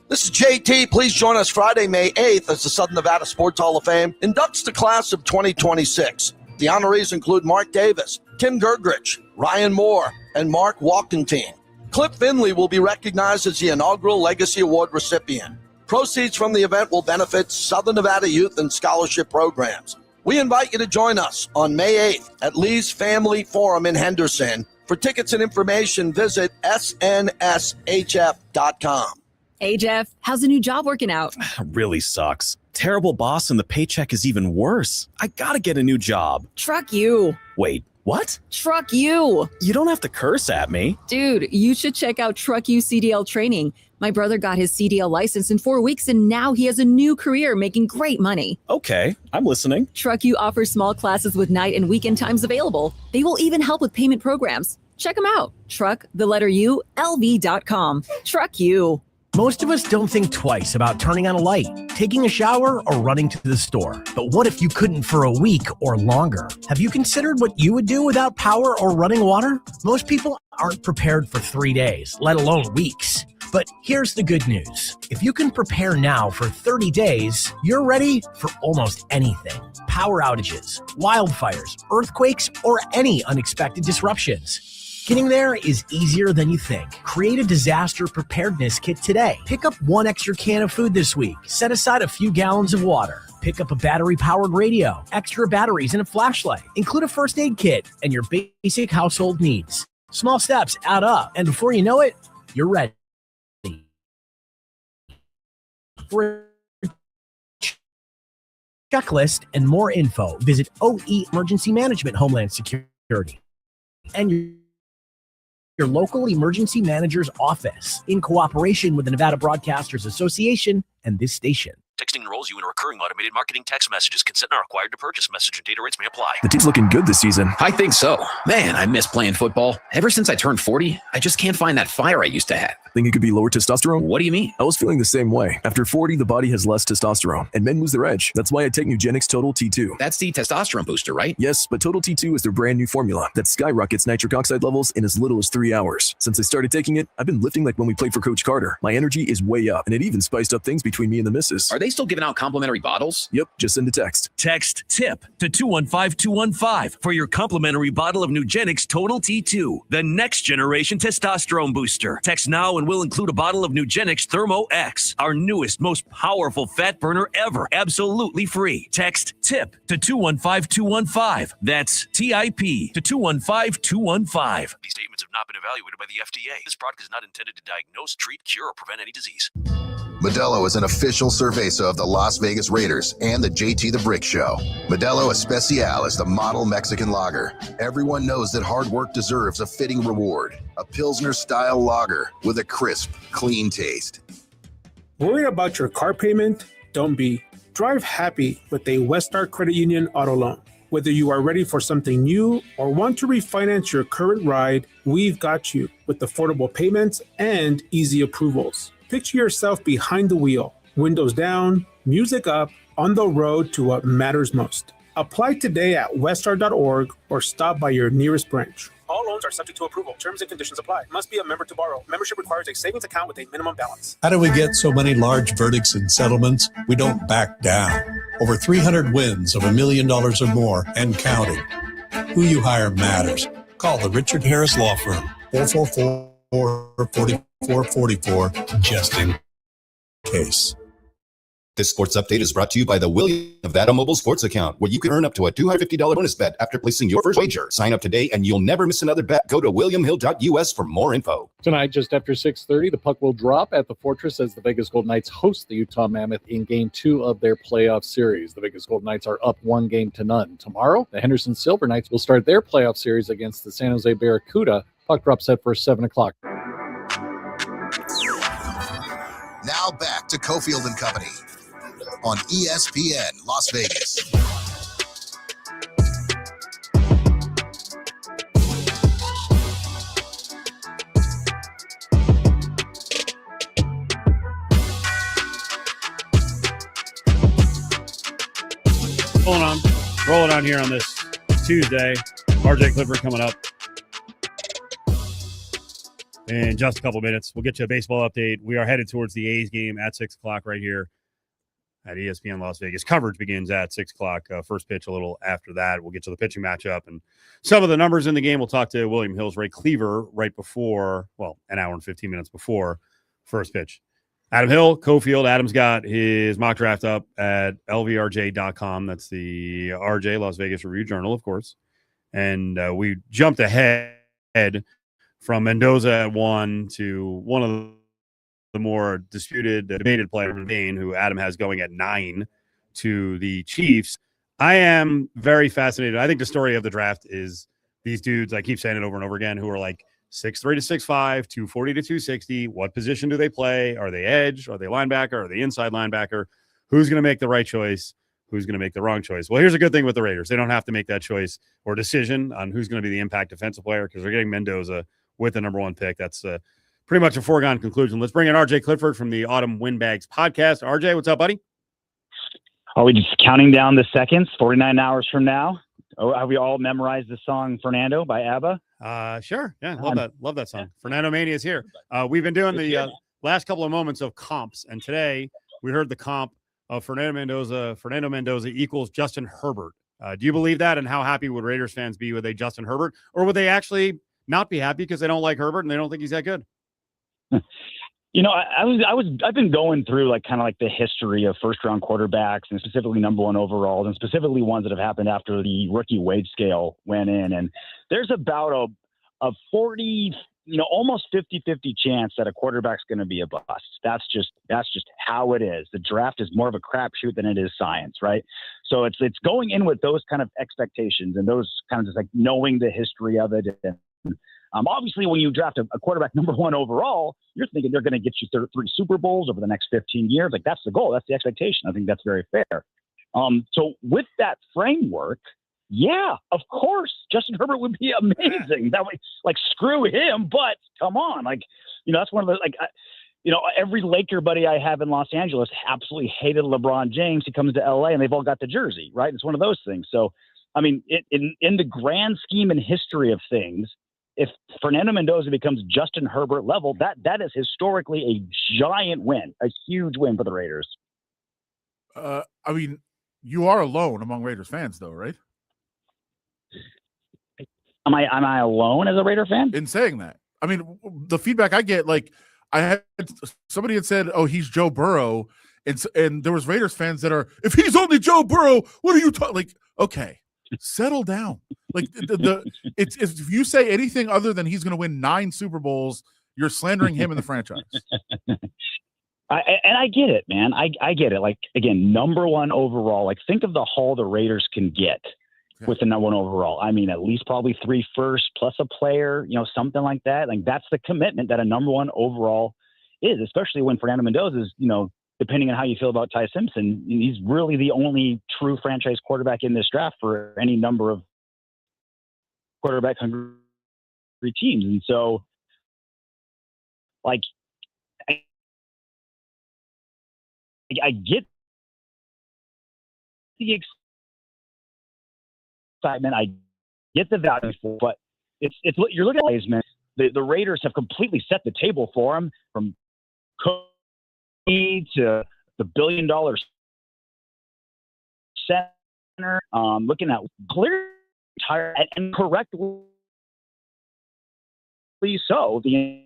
This is JT. Please join us Friday, May 8th, as the Southern Nevada Sports Hall of Fame inducts the class of 2026. The honorees include Mark Davis, Tim Gergrich, Ryan Moore, and Mark Walkentine. Cliff Finley will be recognized as the inaugural Legacy Award recipient. Proceeds from the event will benefit Southern Nevada youth and scholarship programs. We invite you to join us on May 8th at Lee's Family Forum in Henderson. For tickets and information, visit snshf.com. Hey, Jeff, how's the new job working out? Really sucks. Terrible boss and the paycheck is even worse. I gotta get a new job. Truck you. Wait, what? Truck you. You don't have to curse at me. Dude, you should check out Truck You CDL training. My brother got his CDL license in 4 weeks, and now he has a new career making great money. Okay, I'm listening. Truck You offers small classes with night and weekend times available. They will even help with payment programs. Check them out. LV.com. Truck You. Most of us don't think twice about turning on a light, taking a shower, or running to the store. But what if you couldn't for a week or longer? Have you considered what you would do without power or running water? Most people aren't prepared for 3 days, let alone weeks. But here's the good news. If you can prepare now for 30 days, you're ready for almost anything. Power outages, wildfires, earthquakes, or any unexpected disruptions. Getting there is easier than you think. Create a disaster preparedness kit today. Pick up 1 extra can of food this week. Set aside a few gallons of water. Pick up a battery-powered radio, extra batteries, and a flashlight. Include a first aid kit and your basic household needs. Small steps add up, and before you know it, you're ready. For a checklist and more info, visit OE Emergency Management Homeland Security and your local emergency manager's office in cooperation with the Nevada Broadcasters Association and this station. Texting enrolls you in a recurring automated marketing text messages. Consent not required to purchase. Message and data rates may apply. The team's looking good this season. I think so. Man, I miss playing football. Ever since I turned 40, I just can't find that fire I used to have. Think it could be lower testosterone? What do you mean? I was feeling the same way. After 40, the body has less testosterone, and men lose their edge. That's why I take Nugenix Total T2. That's the testosterone booster, right? Yes, but Total T2 is their brand new formula that skyrockets nitric oxide levels in as little as 3 hours. Since I started taking it, I've been lifting like when we played for Coach Carter. My energy is way up, and it even spiced up things between me and the missus. Are they still giving out complimentary bottles? Yep, just send a text. Text TIP to 215-215 for your complimentary bottle of Nugenix Total T2, the next generation testosterone booster. Text now and we'll include a bottle of Nugenix Thermo X, our newest, most powerful fat burner ever, absolutely free. Text TIP to 215-215. That's TIP to 215-215. These statements have not been evaluated by the FDA. This product is not intended to diagnose, treat, cure, or prevent any disease. Modelo is an official cerveza of the Las Vegas Raiders and the JT the Brick Show. Modelo Especial is the model Mexican lager. Everyone knows that hard work deserves a fitting reward. A Pilsner-style lager with a crisp, clean taste. Worried about your car payment? Don't be. Drive happy with a Westar Credit Union auto loan. Whether you are ready for something new or want to refinance your current ride, we've got you with affordable payments and easy approvals. Picture yourself behind the wheel, windows down, music up, on the road to what matters most. Apply today at westar.org or stop by your nearest branch. All loans are subject to approval. Terms and conditions apply. Must be a member to borrow. Membership requires a savings account with a minimum balance. How do we get so many large verdicts and settlements? We don't back down. Over 300 wins of $1 million or more and counting. Who you hire matters. Call the Richard Harris Law Firm. 444-4444, just in case. This sports update is brought to you by the William Nevada Mobile Sports Account, where you can earn up to a $250 bonus bet after placing your first wager. Sign up today and you'll never miss another bet. Go to williamhill.us for more info. Tonight, just after 6:30, the puck will drop at the Fortress as the Vegas Golden Knights host the Utah Mammoth in Game 2 of their playoff series. The Vegas Golden Knights are up 1-0. Tomorrow, the Henderson Silver Knights will start their playoff series against the San Jose Barracuda. Puck drop set for 7 o'clock. Now back to Cofield and Company on ESPN Las Vegas. Rolling on here on this Tuesday. RJ Clifford coming up in just a couple minutes. We'll get you a baseball update. We are headed towards the A's game at 6 o'clock right here at ESPN Las Vegas. Coverage begins at 6 o'clock. First pitch a little after that. We'll get to the pitching matchup and some of the numbers in the game. We'll talk to William Hill's Ray Cleaver right before, an hour and 15 minutes before first pitch. Adam Hill, Cofield. Adam's got his mock draft up at lvrj.com. That's the RJ Las Vegas Review-Journal, of course. And we jumped ahead from Mendoza at 1 to one of the more disputed, debated player, Vane, who Adam has going at 9 to the Chiefs. I am very fascinated. I think the story of the draft is these dudes, I keep saying it over and over again, who are like 6'3" to 6'5", 240 to 260. What position do they play? Are they edge? Are they linebacker? Are they inside linebacker? Who's going to make the right choice? Who's going to make the wrong choice? Well, here's a good thing with the Raiders. They don't have to make that choice or decision on who's going to be the impact defensive player because they're getting Mendoza with the number 1 pick. That's pretty much a foregone conclusion. Let's bring in RJ Clifford from the Autumn Windbags podcast. RJ, what's up, buddy? Are we just counting down the seconds, 49 hours from now? Oh, have we all memorized the song Fernando by ABBA? Sure. Yeah, love that song. Fernando Mania is here. We've been doing the last couple of moments of comps, and today we heard the comp of Fernando Mendoza equals Justin Herbert. Do you believe that, and how happy would Raiders fans be with a Justin Herbert, or would they actually not be happy because they don't like Herbert and they don't think he's that good? You know, I've been going through the history of first round quarterbacks and specifically number 1 overalls and specifically ones that have happened after the rookie wage scale went in. And there's about a 40 almost 50-50 chance that a quarterback's going to be a bust. That's just how it is. The draft is more of a crapshoot than it is science, right? So it's going in with those kind of expectations and those kind of just like knowing the history of it. And obviously, when you draft a quarterback number 1 overall, you're thinking they're going to get you 3 Super Bowls over the next 15 years. Like, that's the goal. That's the expectation. I think that's very fair. So with that framework, yeah, of course, Justin Herbert would be amazing. That way, like, screw him, but come on. Like, that's one of the, every Laker buddy I have in Los Angeles absolutely hated LeBron James. He comes to LA and they've all got the jersey, right? It's one of those things. So, I mean, in the grand scheme and history of things, if Fernando Mendoza becomes Justin Herbert level, that is historically a giant win, a huge win for the Raiders. I mean, you are alone among Raiders fans, though, right? Am I alone as a Raider fan in saying that? I mean, the feedback I get, like, somebody had said, "Oh, he's Joe Burrow," and there was Raiders fans that are, "If he's only Joe Burrow, what are you talking?" Like, okay, settle down. Like, it's if you say anything other than he's going to win 9 Super Bowls, you're slandering him in the franchise. I get it, man. I get it. Like, again, number 1 overall. Like, think of the haul the Raiders can get with the number 1 overall. I mean, at least probably 3 firsts plus a player, something like that. Like, that's the commitment that a number 1 overall is, especially when Fernando Mendoza is, depending on how you feel about Ty Simpson, he's really the only true franchise quarterback in this draft for any number of quarterback hungry teams. And so, like, I get the excitement, I get the value for, but it's you're looking at Heisman. The Raiders have completely set the table for him, from Cody to the $1 billion center. Looking at clear entire and correctly so, the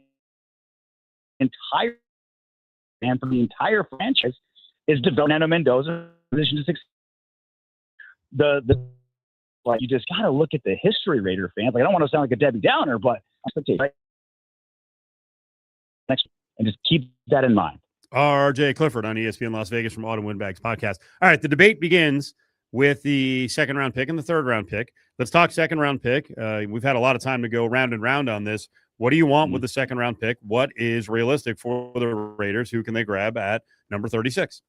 entire and for the entire franchise is developing Fernando Mendoza position to succeed. Like, you just got to look at the history, Raider fans. Like, I don't want to sound like a Debbie Downer, but right? Next, and just keep that in mind. RJ Clifford on ESPN Las Vegas from Autumn Windbags podcast. All right, the debate begins with the 2nd round pick and the 3rd round pick. Let's talk 2nd round pick. We've had a lot of time to go round and round on this. What do you want with the 2nd round pick? What is realistic for the Raiders? Who can they grab at number 36?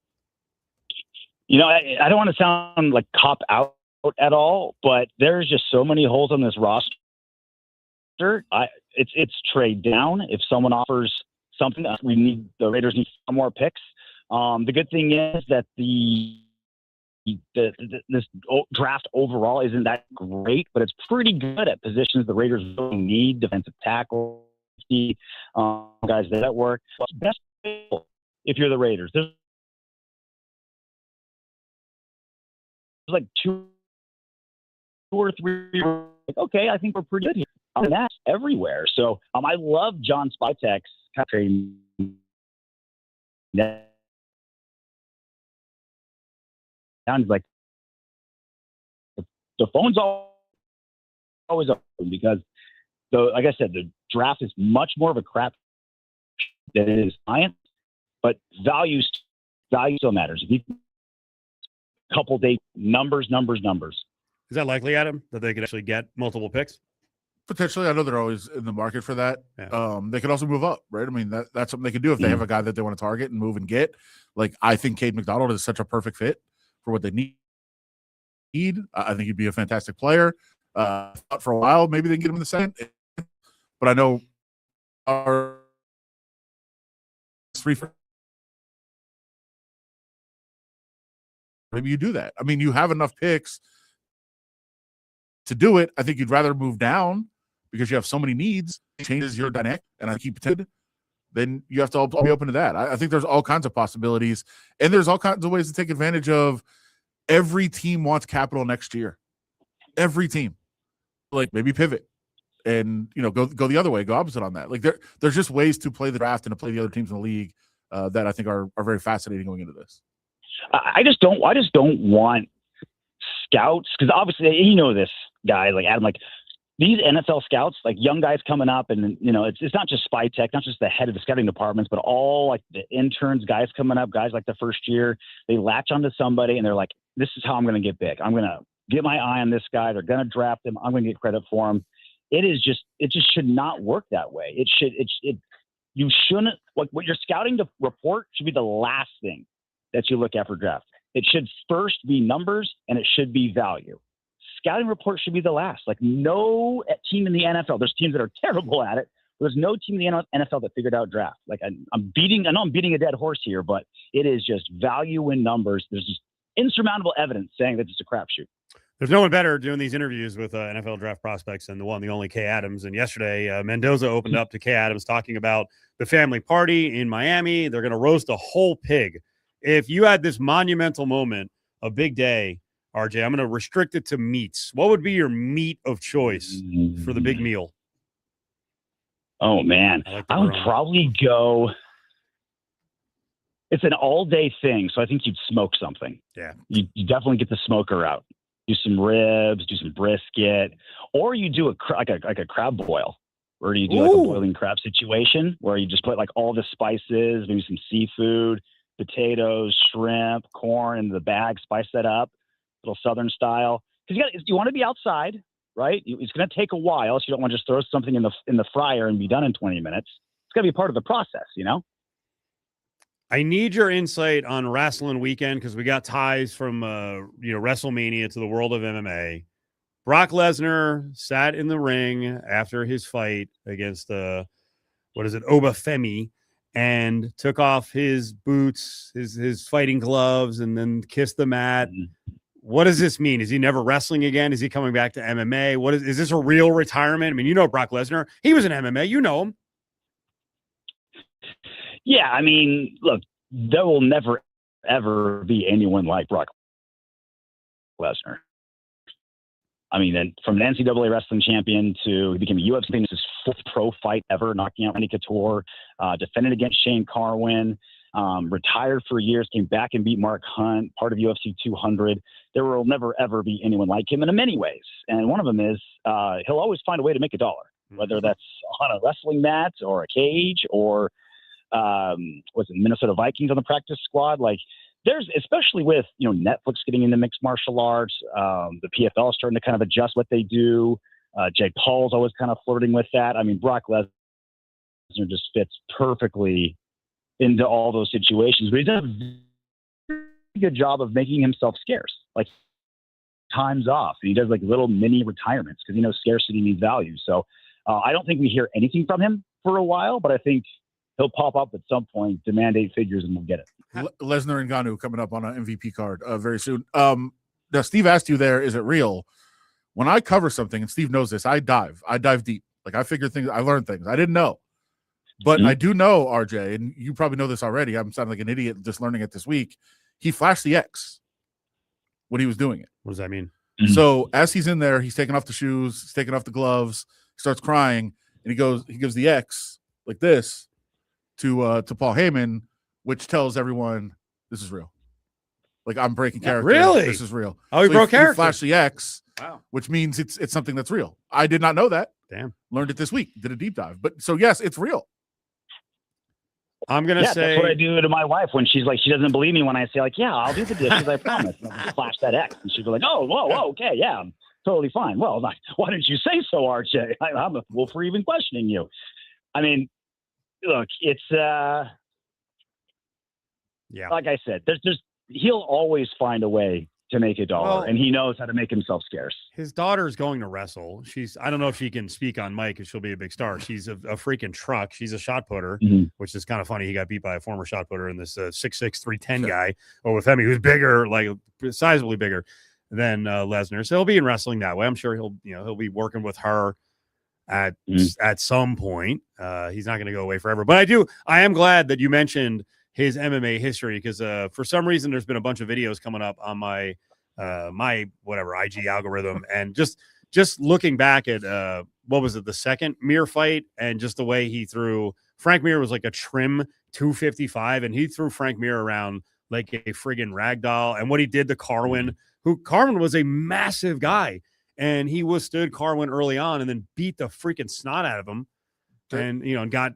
I don't want to sound like cop out at all, but there's just so many holes on this roster. It's trade down. If someone offers something, the Raiders need 4 more picks. The good thing is that this draft overall isn't that great, but it's pretty good at positions the Raiders really need: defensive tackle, guys that work. Best if you're the Raiders, there's like 2 or 3. Like, okay, I think we're pretty good here. And that's everywhere. So I love John Spytek's trade. Sounds like the phone's always open, because like I said, the draft is much more of a crap than it is science, but value still matters. If you couple day numbers. Is that likely, Adam, that they could actually get multiple picks? Potentially. I know they're always in the market for that. Yeah. They could also move up, right? I mean, that's something they could do if they have a guy that they want to target and move and get. Like, I think Cade McDonald is such a perfect fit for what they need. I think he'd be a fantastic player. Thought for a while maybe they can get him in the 2nd, but I know our 3 maybe you do that. I mean, you have enough picks to do it. I think you'd rather move down because you have so many needs. It changes your dynamic, and I keep it. Then you have to be open to that. I think there's all kinds of possibilities, and there's all kinds of ways to take advantage of. Every team wants capital next year. Every team, like, maybe pivot and go the other way, go opposite on that. Like, there's just ways to play the draft and to play the other teams in the league that I think are very fascinating going into this. I just don't want scouts, because obviously this guy like Adam, like, these NFL scouts, like young guys coming up, and it's not just Spy Tech, not just the head of the scouting departments, but all like the interns, guys coming up, guys like the first year, they latch onto somebody and they're like, this is how I'm going to get big. I'm going to get my eye on this guy. They're going to draft him. I'm going to get credit for him. It just should not work that way. You shouldn't, what your scouting report should be the last thing that you look at for draft. It should first be numbers and it should be value. Scouting report should be the last. Like no team in the NFL, there's teams that are terrible at it. There's no team in the NFL that figured out draft. Like I know I'm beating a dead horse here, but it is just value in numbers. There's just insurmountable evidence saying that it's a crapshoot. There's no one better doing these interviews with NFL draft prospects than the one, the only Kay Adams. And yesterday, Mendoza opened up to Kay Adams talking about the family party in Miami. They're going to roast a whole pig. If you had this monumental moment, a big day, RJ, I'm going to restrict it to meats. What would be your meat of choice for the big meal? Oh, man. I would probably go. It's an all-day thing, so I think you'd smoke something. Yeah. You definitely get the smoker out. Do some ribs, do some brisket, or you do like a crab boil, or you do like a boiling crab situation where you just put like all the spices, maybe some seafood, potatoes, shrimp, corn in the bag, spice that up, little Southern style. Because you want to be outside, right? It's going to take a while, so you don't want to just throw something in the fryer and be done in 20 minutes. It's got to be a part of the process, I need your insight on Wrestling Weekend because we got ties from WrestleMania to the world of MMA. Brock Lesnar sat in the ring after his fight against Obafemi, and took off his boots, his fighting gloves, and then kissed the mat. What does this mean? Is he never wrestling again? Is he coming back to MMA? Is this a real retirement? I mean, Brock Lesnar. He was in MMA. You know him. Yeah, I mean, look, there will never, ever be anyone like Brock Lesnar. I mean, then from an NCAA wrestling champion to he became a UFC champion, his fourth pro fight ever, knocking out Randy Couture, defended against Shane Carwin, retired for years, came back and beat Mark Hunt, part of UFC 200. There will never, ever be anyone like him in many ways. And one of them is he'll always find a way to make a dollar, whether that's on a wrestling mat or a cage or Minnesota Vikings on the practice squad. Like there's, especially with, Netflix getting into mixed martial arts, the PFL is starting to kind of adjust what they do. Jake Paul's always kind of flirting with that. I mean, Brock Lesnar just fits perfectly into all those situations, but he does a very good job of making himself scarce. Like time's off, and he does like little mini retirements because scarcity needs value. So I don't think we hear anything from him for a while, but I think he'll pop up at some point, demand 8 figures, and we'll get it. Lesnar and Ngannou coming up on an MVP card very soon. Now, Steve asked you there, is it real? When I cover something, and Steve knows this, I dive deep. Like I figure things, I learn things I didn't know. But I do know, RJ, and you probably know this already. I'm sounding like an idiot just learning it this week. He flashed the X when he was doing it. What does that mean? So as he's in there, he's taking off the shoes, he's taking off the gloves, he starts crying, and he gives the X like this to Paul Heyman, which tells everyone this is real. Like I'm breaking character. Really? This is real. Oh, he broke character. He flashed the X, wow, which means it's something that's real. I did not know that. Damn. Learned it this week. Did a deep dive. But so yes, it's real. I'm gonna say that's what I do to my wife when she's like, she doesn't believe me when I say like, yeah, I'll do the dishes, I promise. And I'll just flash that X, and she'll be like, oh, whoa, okay, yeah, I'm totally fine. Well, why didn't you say so, RJ? I'm a fool for even questioning you. I mean, look, it's like I said, he'll always find a way to make a dollar, and he knows how to make himself scarce. His daughter's going to wrestle. I don't know if she can speak on mic if she'll be a big star. She's a freaking truck. She's a shot putter, which is kind of funny. He got beat by a former shot putter in this 6'6", 310 guy, Obafemi, who's bigger, like sizably bigger than Lesnar. So he'll be in wrestling that way. I'm sure he'll be working with her at some point. He's not going to go away forever. But I am glad that you mentioned his MMA history because for some reason there's been a bunch of videos coming up on my whatever IG algorithm, and just looking back at what was it, the second Mir fight, and just the way he threw Frank Mir was like a trim 255, and he threw Frank Mir around like a friggin' ragdoll. And what he did to Carwin, who Carwin was a massive guy, and he withstood Carwin early on, and then beat the freaking snot out of him, and got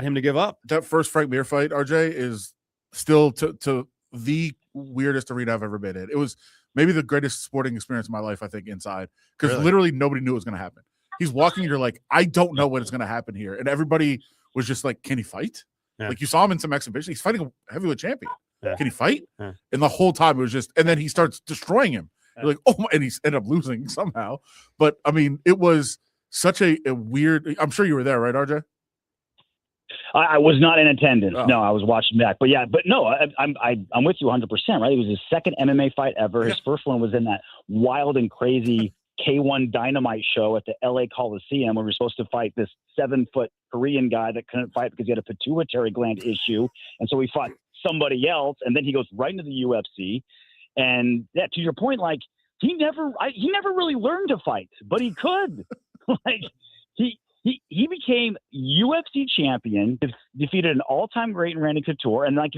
him to give up. That first Frank Mir fight, RJ, is still to the weirdest arena I've ever been in. It was maybe the greatest sporting experience of my life, I think, inside, because literally nobody knew it was going to happen. He's walking, you're like, I don't know what is going to happen here, and everybody was just like, can he fight? Yeah. Like, you saw him in some exhibition. He's fighting a heavyweight champion. Yeah. Can he fight? Yeah. And the whole time it was just, and then he starts destroying him. You're like, oh my, and he's ended up losing somehow. But I mean, it was such a weird. I'm sure you were there, right, RJ? I was not in attendance. Oh. No, I was watching back. But yeah, but no, I'm with you 100%. Right? It was his second MMA fight ever. His first one was in that wild and crazy K1 Dynamite show at the LA Coliseum, where we were supposed to fight this 7-foot Korean guy that couldn't fight because he had a pituitary gland issue, and so we fought somebody else, and then he goes right into the UFC. And yeah, to your point, like he never really learned to fight, but he could. Like he became UFC champion, defeated an all-time great in Randy Couture, and like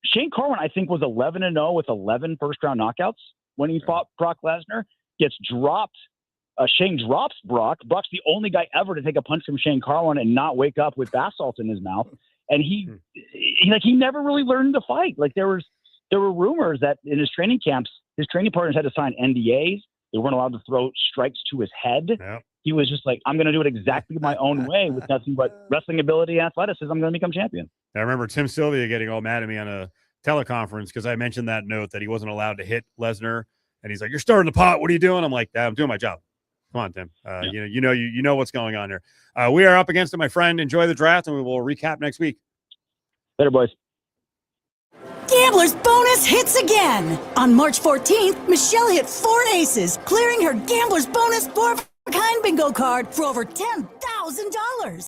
Shane Carwin, I think, was 11-0 with 11 first-round knockouts when he fought Brock Lesnar. Gets dropped. Shane drops Brock. Brock's the only guy ever to take a punch from Shane Carwin and not wake up with bath salt in his mouth. And he never really learned to fight. Like there were rumors that in his training camps, his training partners had to sign NDAs. They weren't allowed to throw strikes to his head. Yep. He was just like, I'm going to do it exactly my own way with nothing but wrestling ability and athleticism. I'm going to become champion. I remember Tim Sylvia getting all mad at me on a teleconference because I mentioned that note that he wasn't allowed to hit Lesnar. And he's like, "You're starting the pot. What are you doing?" I'm like, "I'm doing my job. Come on, Tim. You know what's going on here. We are up against it, my friend. Enjoy the draft, and we will recap next week. Later, boys. Gambler's bonus hits again. On March 14th, Michelle hit 4 aces, clearing her Gambler's bonus 4-of-a-kind bingo card for over $10,000.